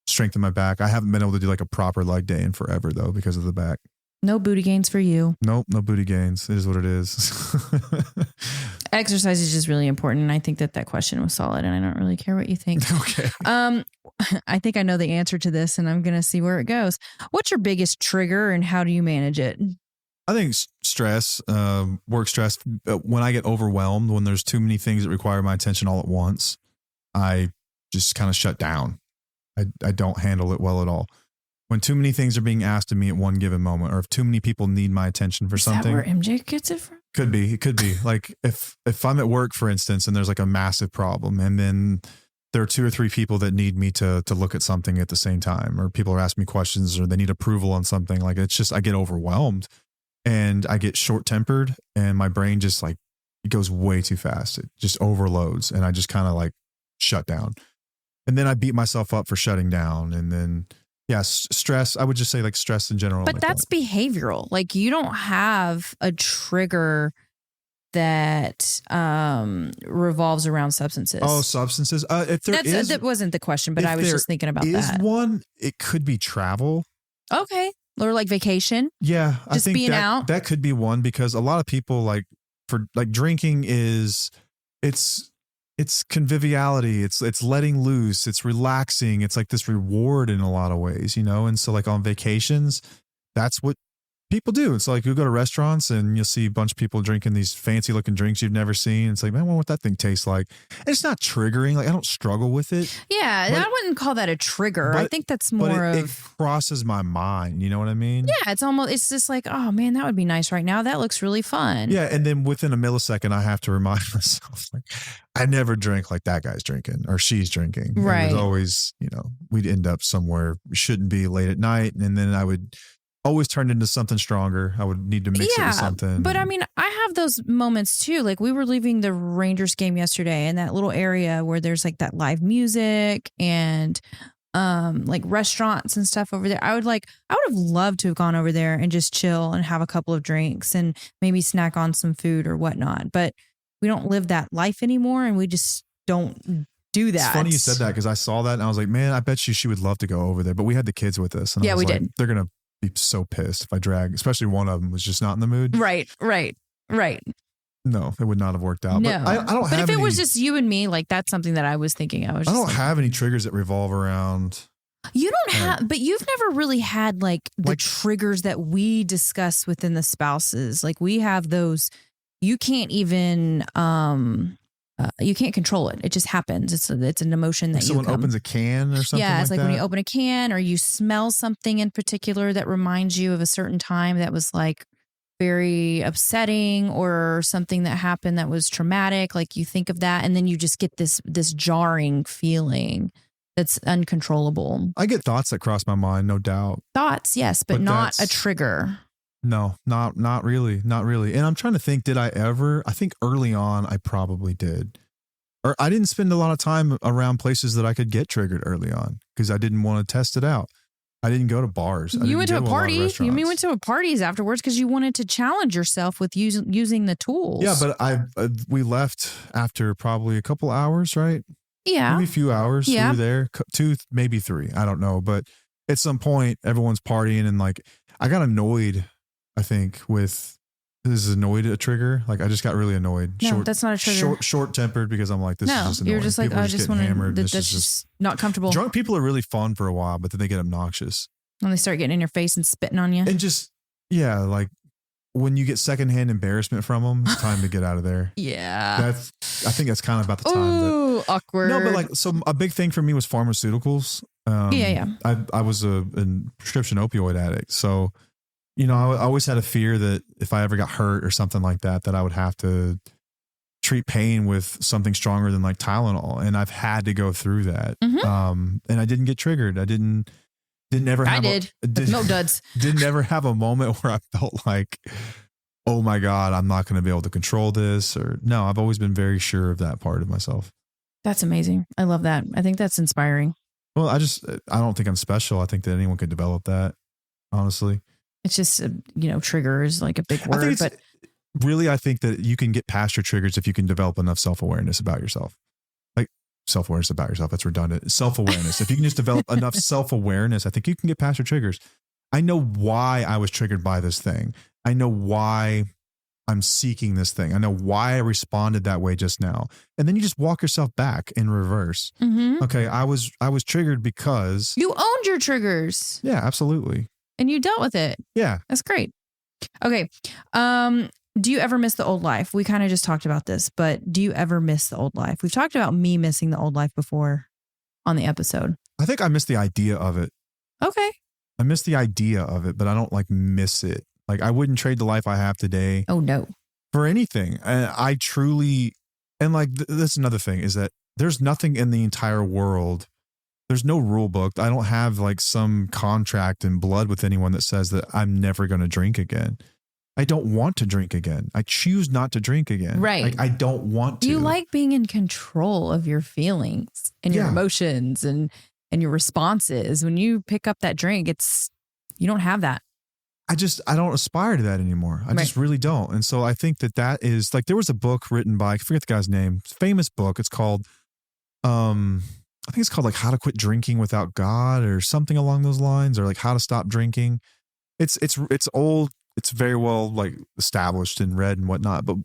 strengthen my back. I haven't been able to do like a proper leg day in forever though because of the back. No booty gains for you. Nope, no booty gains. It is what it is. Exercise is just really important. And I think that question was solid, and I don't really care what you think. Okay. I think I know the answer to this, and I'm going to see where it goes. What's your biggest trigger, and how do you manage it? I think stress, work stress. When I get overwhelmed, when there's too many things that require my attention all at once, I just kind of shut down. I don't handle it well at all. When too many things are being asked of me at one given moment, or if too many people need my attention for something. Is that where MJ gets it from? Could be. It could be. Like if I'm at work, for instance, and there's like a massive problem, and then there are 2 or 3 people that need me to look at something at the same time, or people are asking me questions, or they need approval on something. Like, it's just, I get overwhelmed and I get short tempered, and my brain just like, it goes way too fast. It just overloads, and I just kind of like shut down. And then I beat myself up for shutting down. And then, yeah, stress. I would just say like stress in general. But like that's behavioral. Like, you don't have a trigger that revolves around substances. Oh, substances. That wasn't the question, but I was just thinking about that. One, it could be travel. Okay. Or like vacation. Yeah. Just I think being out. That could be one, because a lot of people like drinking it's conviviality. It's letting loose. It's relaxing. It's like this reward in a lot of ways, And so like on vacations, that's what People do. It's like you go to restaurants and you'll see a bunch of people drinking these fancy looking drinks you've never seen. It's like, man, I wonder what that thing tastes like. And it's not triggering. Like I don't struggle with it. Yeah, I wouldn't call that a trigger. I think that's more it crosses my mind. You know what I mean? Yeah, it's just like, oh man, that would be nice right now. That looks really fun. Yeah, and then within a millisecond, I have to remind myself, like, I never drink like that guy's drinking or she's drinking. Right. It was always, we'd end up somewhere we shouldn't be late at night, and then I would always turn into something stronger. I would need to mix it with something. But I mean, I have those moments too. Like we were leaving the Rangers game yesterday in that little area where there's like that live music and like restaurants and stuff over there. I would have loved to have gone over there and just chill and have a couple of drinks and maybe snack on some food or whatnot. But we don't live that life anymore, and we just don't do that. It's funny you said that because I saw that and I was like, man, I bet you she would love to go over there. But we had the kids with us. And yeah, I was we like, did. They're going to be so pissed if I drag, especially one of them was just not in the mood. Right. No, it would not have worked out. No. But I don't have But if any, it was just you and me, like that's something that I was thinking. I don't have any triggers that revolve around. You don't have, but you've never really had like the triggers that we discuss within the spouses. Like we have those, you can't even, you can't control it. It just happens. It's an emotion that someone opens a can or something. Yeah, it's like that. when you open a can or you smell something in particular that reminds you of a certain time that was like very upsetting or something that happened that was traumatic. Like you think of that and then you just get this jarring feeling that's uncontrollable. I get thoughts that cross my mind, no doubt. Thoughts, yes, but not a trigger. No, not really. Not really. And I'm trying to think, did I ever? I think early on I probably did. Or I didn't spend a lot of time around places that I could get triggered early on because I didn't want to test it out. I didn't go to bars. You went to a party. You went to parties afterwards because you wanted to challenge yourself with using the tools. Yeah, but we left after probably a couple hours, right? Yeah. Maybe a few hours. Yeah. We were there, 2, maybe 3. I don't know. But at some point, everyone's partying and like I got annoyed, I think, with this is annoyed a trigger. Like I just got really annoyed. No, that's not a trigger. Short tempered because I'm like, this is just annoying. You're just like, people I just want to, that's just not comfortable. Drunk people are really fun for a while, but then they get obnoxious. When they start getting in your face and spitting on you. And just, yeah, like when you get secondhand embarrassment from them, it's time to get out of there. Yeah. I think that's kind of about the time. Ooh, awkward. No, but like, so a big thing for me was pharmaceuticals. Yeah. I was a prescription opioid addict. So, I always had a fear that if I ever got hurt or something like that I would have to treat pain with something stronger than like Tylenol. And I've had to go through that. Mm-hmm. And I didn't get triggered. I didn't ever have no duds. Didn't ever have a moment where I felt like, oh my God, I'm not going to be able to control this. Or no, I've always been very sure of that part of myself. That's amazing. I love that. I think that's inspiring. Well, I don't think I'm special. I think that anyone could develop that, honestly. It's just, trigger is like a big word. I think that you can get past your triggers if you can develop enough self-awareness about yourself. Like self-awareness about yourself. That's redundant. Self-awareness. If you can just develop enough self-awareness, I think you can get past your triggers. I know why I was triggered by this thing. I know why I'm seeking this thing. I know why I responded that way just now. And then you just walk yourself back in reverse. Mm-hmm. Okay. I was triggered because you owned your triggers. Yeah, absolutely. And you dealt with it. Yeah. That's great. Okay. Do you ever miss the old life? We kind of just talked about this, but do you ever miss the old life? We've talked about me missing the old life before on the episode. I think I miss the idea of it. Okay. I miss the idea of it, but I don't like miss it. Like I wouldn't trade the life I have today. Oh no. For anything. And I truly, and like that's another thing is that there's nothing in the entire world. There's no rule book. I don't have like some contract in blood with anyone that says that I'm never going to drink again. I don't want to drink again. I choose not to drink again. Right. Like I don't want to. You like being in control of your feelings and your emotions and your responses. When you pick up that drink, you don't have that. I don't aspire to that anymore. I just really don't. And so I think that is like, there was a book written by, I forget the guy's name, famous book. It's called, I think it's called like How to Quit Drinking Without God or something along those lines, or like How to Stop Drinking. It's old. It's very well like established and read and whatnot. But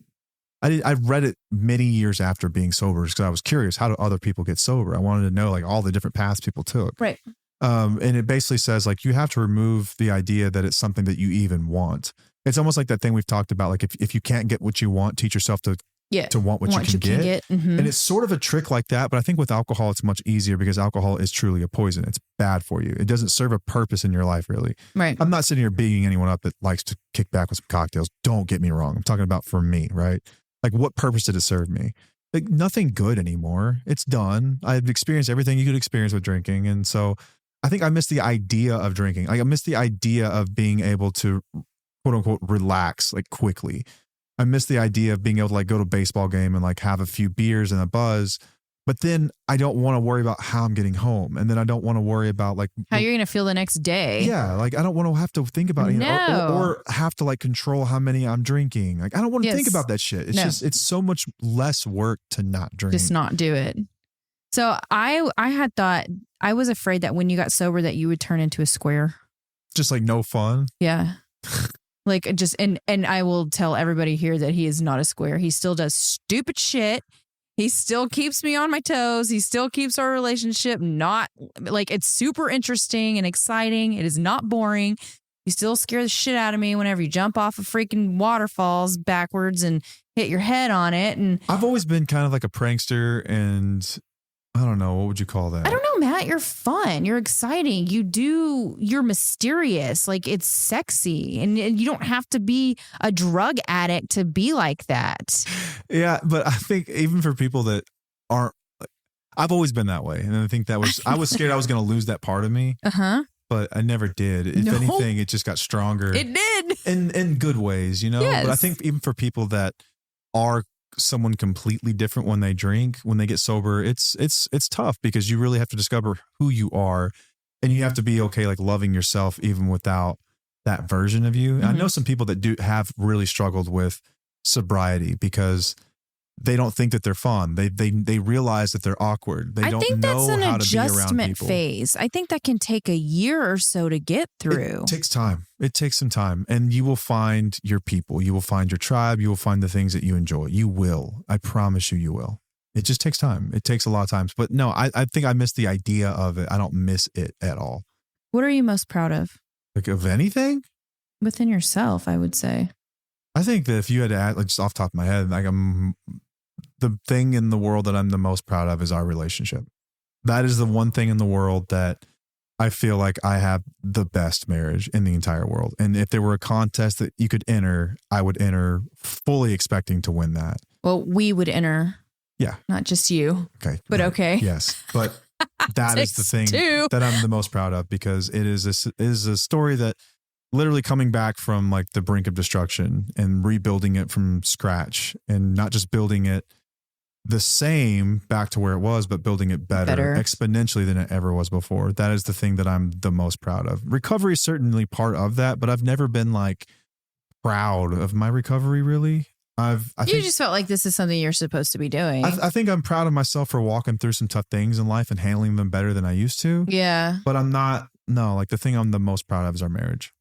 I read it many years after being sober because I was curious, how do other people get sober? I wanted to know like all the different paths people took. Right. And it basically says like you have to remove the idea that it's something that you even want. It's almost like that thing we've talked about. Like if you can't get what you want, teach yourself to want what you can get. Mm-hmm. And it's sort of a trick like that. But I think with alcohol, it's much easier because alcohol is truly a poison. It's bad for you. It doesn't serve a purpose in your life, really. Right. I'm not sitting here beating anyone up that likes to kick back with some cocktails. Don't get me wrong. I'm talking about for me, right? Like what purpose did it serve me? Like nothing good anymore. It's done. I've experienced everything you could experience with drinking. And so I think I miss the idea of drinking. Like I miss the idea of being able to quote unquote relax like quickly. I miss the idea of being able to like go to a baseball game and like have a few beers and a buzz, but then I don't want to worry about how I'm getting home. And then I don't want to worry about like how you're going to feel the next day. Yeah. Like I don't want to have to think about it or have to like control how many I'm drinking. Like I don't want to think about that shit. It's just, it's so much less work to not drink. Just not do it. So I had thought, I was afraid that when you got sober that you would turn into a square. Just like no fun. Yeah. Like just, and I will tell everybody here that he is not a square. He still does stupid shit. He still keeps me on my toes. He still keeps our relationship not like it's super interesting and exciting. It is not boring. You still scare the shit out of me whenever you jump off of freaking waterfalls backwards and hit your head on it. And I've always been kind of like a prankster and I don't know. What would you call that? I don't know, Matt. You're fun. You're exciting. You're mysterious. Like it's sexy. And you don't have to be a drug addict to be like that. Yeah. But I think even for people that aren't, I've always been that way. And I think I was scared I was going to lose that part of me. Uh-huh. But I never did. If anything, it just got stronger. It did. In good ways, you know? Yes. But I think even for people that are someone completely different when they drink, when they get sober, it's tough because you really have to discover who you are and you have to be okay like loving yourself even without that version of you. Mm-hmm. I know some people that have really struggled with sobriety because they don't think that they're fun. They realize that they're awkward. They don't know how to be around people. I think that's an adjustment phase. I think that can take a year or so to get through. It takes time. It takes some time. And you will find your people. You will find your tribe. You will find the things that you enjoy. You will. I promise you will. It just takes time. It takes a lot of times. But no, I think I miss the idea of it. I don't miss it at all. What are you most proud of? Like of anything? Within yourself, I would say. I think that if you had to add, like just off the top of my head, like the thing in the world that I'm the most proud of is our relationship. That is the one thing in the world that I feel like I have the best marriage in the entire world. And if there were a contest that you could enter, I would enter fully expecting to win that. Well, we would enter. Yeah. Not just you. Okay. But okay. Yes. But that is the thing that I'm the most proud of because it is a story that literally coming back from like the brink of destruction and rebuilding it from scratch and not just building it the same back to where it was, but building it better exponentially than it ever was before. That is the thing that I'm the most proud of. Recovery is certainly part of that, but I've never been like proud of my recovery really. I think, just felt like this is something you're supposed to be doing. I think I'm proud of myself for walking through some tough things in life and handling them better than I used to. Yeah. But I'm not, like the thing I'm the most proud of is our marriage.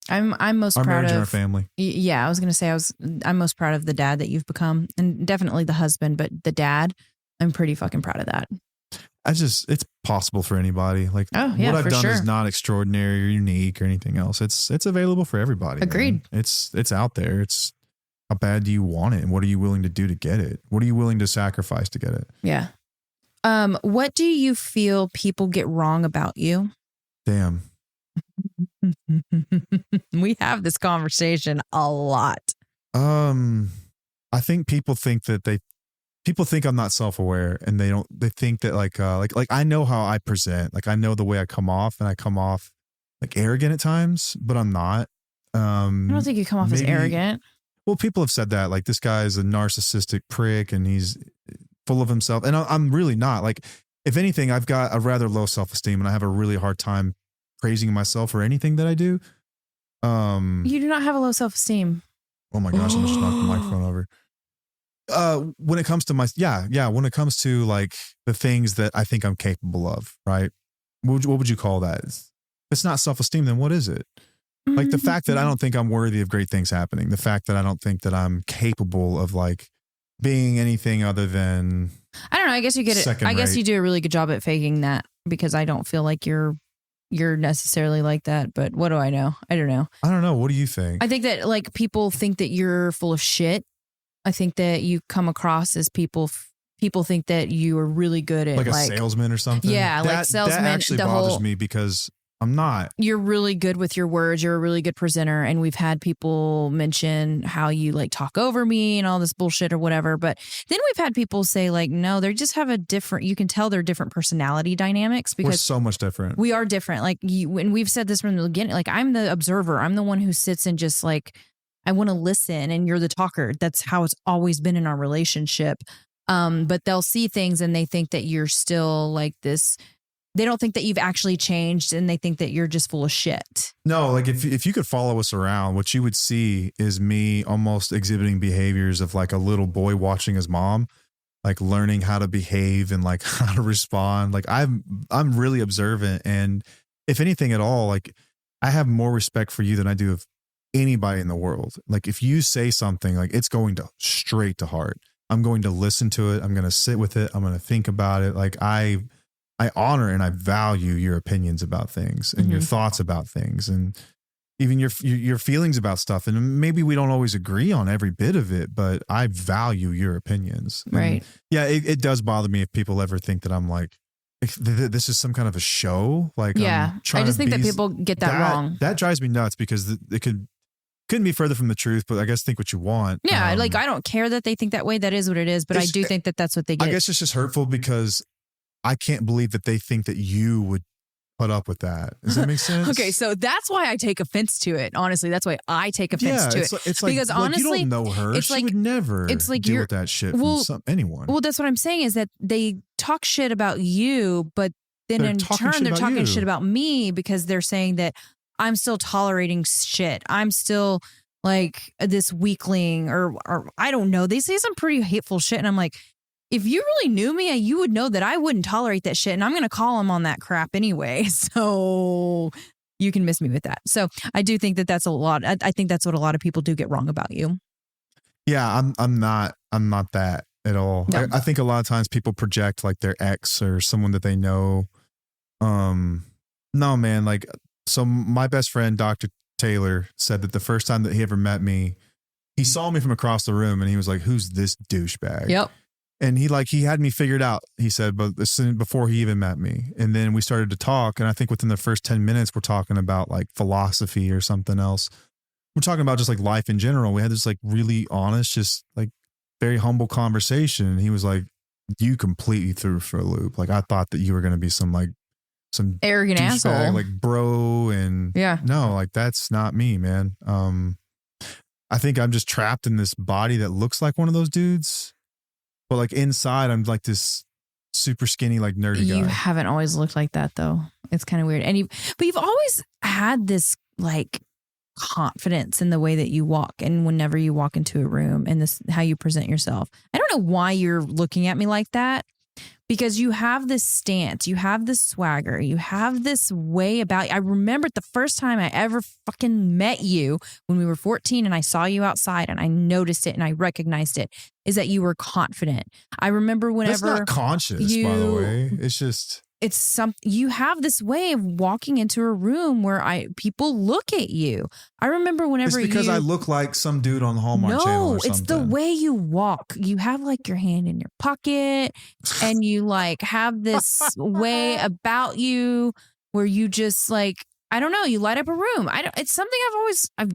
I'm most our proud marriage of and our family. Yeah, I was going to say I'm most proud of the dad that you've become, and definitely the husband, but the dad, I'm pretty fucking proud of that. It's possible for anybody. Like what I've done is not extraordinary or unique or anything else. It's available for everybody. Agreed. Man. It's out there. It's how bad do you want it, and what are you willing to do to get it? What are you willing to sacrifice to get it? Yeah. What do you feel people get wrong about you? Damn. We have this conversation a lot. I think people think I'm not self-aware and they think that like I know how I present, like I know the way I come off and I come off like arrogant at times, but I'm not. I don't think you come off as arrogant. Well, people have said that like this guy is a narcissistic prick and he's full of himself. And I'm really not. Like if anything, I've got a rather low self-esteem and I have a really hard time praising myself for anything that I do. You do not have a low self-esteem. Oh my gosh, I just knocked the microphone over. When it comes to when it comes to like the things that I think I'm capable of, right? What would you call that? If it's not self-esteem, then what is it? Like the fact that I don't think I'm worthy of great things happening. The fact that I don't think that I'm capable of like being anything other than I don't know. I guess you get it. I guess you do a really good job at faking that because I don't feel like you're you're necessarily like that, but what do I know? I don't know. I don't know. What do you think? I think that like people think that you're full of shit. I think that you come across as people think that you are really good at like a salesman or something. Yeah, like salesman. That actually bothers me because I'm not. You're really good with your words. You're a really good presenter. And we've had people mention how you like talk over me and all this bullshit or whatever. But then we've had people say like, no, they just have a different, you can tell they're different personality dynamics because we're so much different. We are different. Like and we've said this from the beginning, like I'm the observer. I'm the one who sits and just like, I want to listen and you're the talker. That's how it's always been in our relationship. But they'll see things and they think that you're still like this. They don't think that you've actually changed and they think that you're just full of shit. No, like if you could follow us around, what you would see is me almost exhibiting behaviors of like a little boy watching his mom, like learning how to behave and like how to respond. Like I'm really observant. And if anything at all, like I have more respect for you than I do of anybody in the world. Like if you say something, like it's going to straight to heart. I'm going to listen to it. I'm going to sit with it. I'm going to think about it. Like I honor and I value your opinions about things and your thoughts about things and even your feelings about stuff. And maybe we don't always agree on every bit of it, but I value your opinions. Right. And yeah, it does bother me if people ever think that I'm like, this is some kind of a show. Like, yeah, I just think that people get that wrong. That drives me nuts because it couldn't be further from the truth, but I guess think what you want. Yeah. Like I don't care that they think that way. That is what it is. But I do think that that's what they get. I guess it's just hurtful because I can't believe that they think that you would put up with that. Does that make sense? Okay, so that's why I take offense to it. Honestly, that's why I take offense to it. It's like, because honestly, you don't know her. She would never deal with that shit from anyone. Well, that's what I'm saying is that they talk shit about you, but then in turn they're talking shit about me because they're saying that I'm still tolerating shit. I'm still like this weakling or I don't know. They say some pretty hateful shit, and I'm like, if you really knew me, you would know that I wouldn't tolerate that shit. And I'm going to call him on that crap anyway. So you can miss me with that. So I do think that that's a lot. I think that's what a lot of people do get wrong about you. Yeah, I'm not that at all. No. I think a lot of times people project like their ex or someone that they know. No, man. Like, so my best friend, Dr. Taylor, said that the first time that he ever met me, he saw me from across the room and he was like, who's this douchebag? Yep. And he had me figured out, he said, but before he even met me. And then we started to talk. And I think within the first 10 minutes, we're talking about like philosophy or something else. We're talking about just like life in general. We had this like really honest, just like very humble conversation. And he was like, you completely threw for a loop. Like I thought that you were going to be some arrogant asshole, like bro. And yeah, no, like that's not me, man. I think I'm just trapped in this body that looks like one of those dudes. But like inside, I'm like this super skinny, like nerdy guy. You haven't always looked like that though. It's kind of weird. But you've always had this like confidence in the way that you walk and whenever you walk into a room and this, how you present yourself. I don't know why you're looking at me like that because you have this stance, you have this swagger, you have this way about you. I remember the first time I ever fucking met you when we were 14 and I saw you outside and I noticed it and I recognized it is that you were confident. I remember whenever that's not conscious, by the way. It's just you have this way of walking into a room where people look at you. I remember whenever it's because I look like some dude on the Hallmark Channel or something. No, it's the way you walk. You have like your hand in your pocket and you like have this way about you where you just like, I don't know, you light up a room. It's something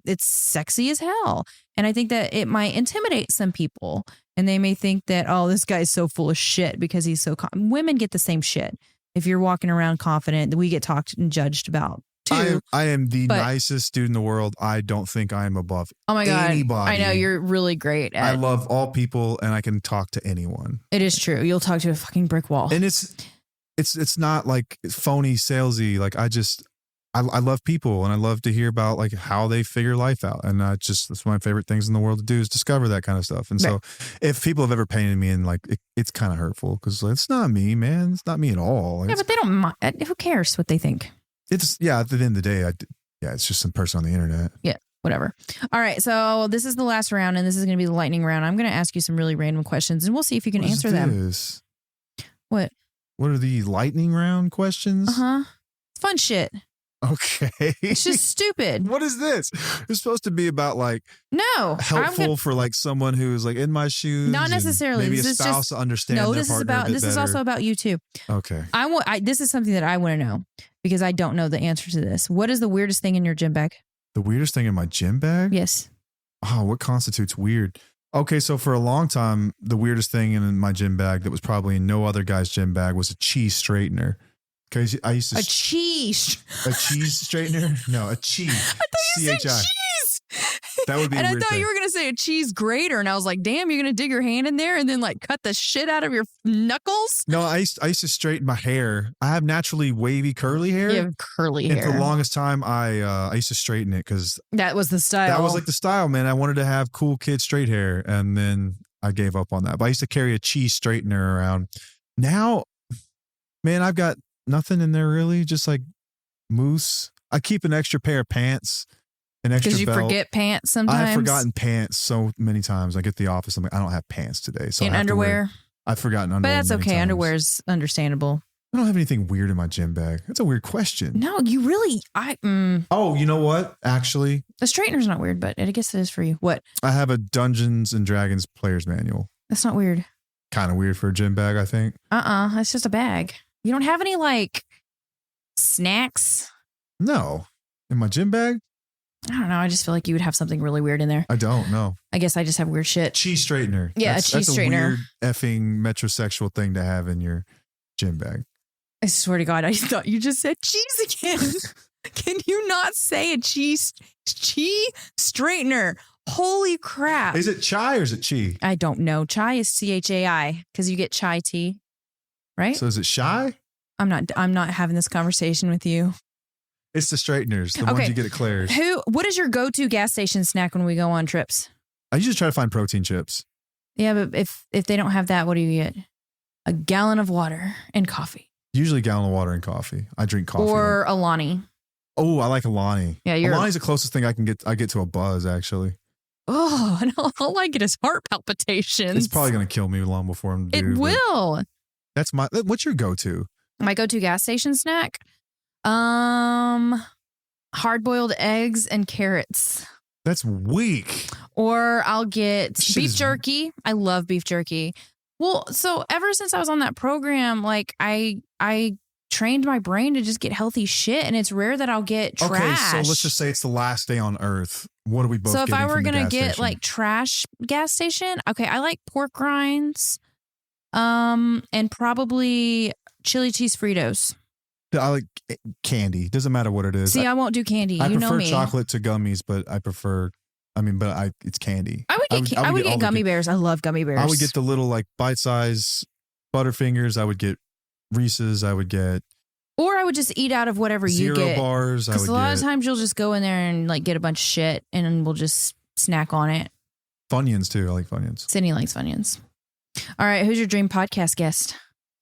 it's sexy as hell. And I think that it might intimidate some people and they may think that, oh, this guy's so full of shit because he's so women get the same shit. If you're walking around confident, we get talked and judged about too. I am the nicest dude in the world. I don't think I am above anybody. I know you're really great at I love all people and I can talk to anyone. It is true. You'll talk to a fucking brick wall. And it's not like phony salesy. Like I love people and I love to hear about like how they figure life out. And that's one of my favorite things in the world to do is discover that kind of stuff. And so if people have ever painted me in like, it's kind of hurtful because it's not me, man. It's not me at all. Yeah, but they don't mind. Who cares what they think? At the end of the day, it's just some person on the internet. Yeah. Whatever. All right. So this is the last round and this is going to be the lightning round. I'm going to ask you some really random questions and we'll see if you can answer them. What? What are the lightning round questions? Uh-huh. Fun shit. Okay. It's just stupid. What is this? It's supposed to be about like helpful for like someone who's like in my shoes. Not necessarily. Maybe this a is spouse just, to understand. No, their this is partner about. a bit This is better. also about you too. Okay. This is something that I want to know because I don't know the answer to this. What is the weirdest thing in your gym bag? The weirdest thing in my gym bag? Yes. Oh, what constitutes weird? Okay, so for a long time, the weirdest thing in my gym bag that was probably in no other guy's gym bag was a cheese straightener. Because I used to a cheese straightener? No, a cheese. I thought you said cheese. That would be. And a I weird thought thing. you were gonna say a cheese grater, and I was like, "Damn, you're gonna dig your hand in there and then like cut the shit out of your knuckles?" No, I used to straighten my hair. I have naturally wavy curly hair. You have curly hair. And for the longest time, I used to straighten it because that was the style. That was like the style, man. I wanted to have cool kid straight hair, and then I gave up on that. But I used to carry a cheese straightener around. Now, man, I've got nothing in there really, just like mousse. I keep an extra pair of pants, an extra belt. Because you forget pants sometimes. I've forgotten pants so many times. I get to the office, I'm like, I don't have pants today. So in underwear? I've forgotten underwear. But that's okay. Times. Underwear's understandable. I don't have anything weird in my gym bag. That's a weird question. No, you really, Oh, you know what? Actually. The straightener's not weird, but I guess it is for you. What? I have a Dungeons and Dragons player's manual. That's not weird. Kind of weird for a gym bag, I think. It's just a bag. You don't have any like snacks? No. In my gym bag? I don't know. I just feel like you would have something really weird in there. I don't know. I guess I just have weird shit. Cheese straightener. Yeah, a cheese straightener. That's a weird effing metrosexual thing to have in your gym bag. I swear to God, I thought you just said cheese again. Can you not say a cheese straightener? Holy crap. Is it chai or is it chi? I don't know. Chai is CHAI because you get chai tea, right? So is it shy? I'm not having this conversation with you. It's the straighteners, the ones you get at Claire's. What is your go-to gas station snack when we go on trips? I usually try to find protein chips. Yeah, but if they don't have that, what do you get? A gallon of water and coffee. Usually a gallon of water and coffee. I drink coffee. Or Alani. Oh, I like Alani. Yeah, Alani's the closest thing I get to a buzz, actually. Oh, and all I get is heart palpitations. It's probably going to kill me long before I'm due. It will. What's your go-to? My go-to gas station snack? Hard-boiled eggs and carrots. That's weak. Or I'll get beef jerky. I love beef jerky. Well, so ever since I was on that program, like I trained my brain to just get healthy shit, and it's rare that I'll get trash. Okay, so let's just say it's the last day on Earth. What are we both? So if I were gonna get like trash gas station, okay, I like pork rinds, and probably chili cheese Fritos. I like candy. Doesn't matter what it is. See, I won't do candy. I you know prefer me. chocolate to gummies, but I prefer. It's candy. I would get gummy bears. I love gummy bears. I would get the little like bite-size Butterfingers. I would get Reese's. I would get. Or I would just eat out of whatever you get. Zero bars. Because a lot of times you'll just go in there and like get a bunch of shit, and then we'll just snack on it. Funyuns too. I like Funyuns. Sydney likes Funyuns. All right, who's your dream podcast guest?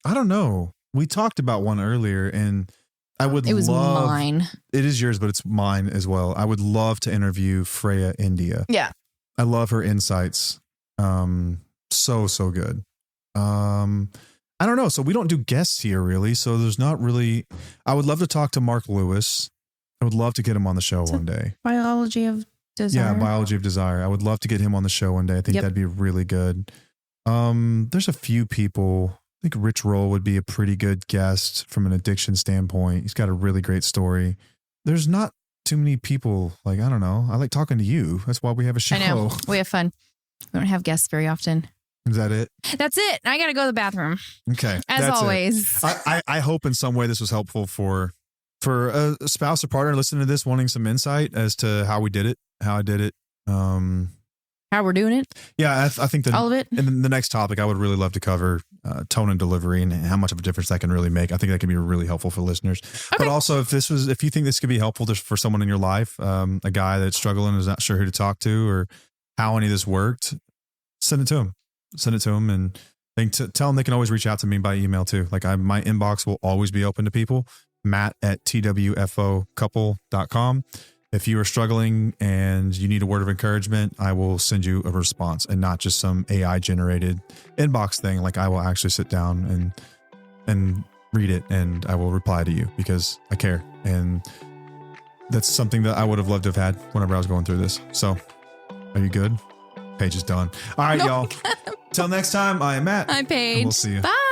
I don't know. We talked about one earlier, and I would. It was mine. It is yours, but it's mine as well. I would love to interview Freya India. Yeah, I love her insights. So good. I don't know. So we don't do guests here really. So there's not really. I would love to talk to Mark Lewis. I would love to get him on the show one day. Biology of Desire. Yeah, Biology of Desire. I would love to get him on the show one day. I think that'd be really good. There's a few people. I think Rich Roll would be a pretty good guest from an addiction standpoint. He's got a really great story. There's not too many people. Like, I don't know. I like talking to you. That's why we have a show. I know. We have fun. We don't have guests very often. Is that it? That's it. I got to go to the bathroom. Okay. As always. I hope in some way this was helpful for a spouse or partner listening to this, wanting some insight as to how we did it, how I did it. How we're doing it. Yeah, I think that all of it. And the next topic, I would really love to cover tone and delivery and how much of a difference that can really make. I think that can be really helpful for listeners. Okay. But also, if you think this could be helpful just for someone in your life, a guy that's struggling and is not sure who to talk to or how any of this worked, send it to him. Send it to them and tell them they can always reach out to me by email too. Like my inbox will always be open to people. Matt@twfocouple.com. If you are struggling and you need a word of encouragement, I will send you a response and not just some AI generated inbox thing. Like I will actually sit down and read it and I will reply to you because I care. And that's something that I would have loved to have had whenever I was going through this. So, are you good? Paige is done. All right, y'all. Till next time, I am Matt. I'm Paige. And we'll see you. Bye.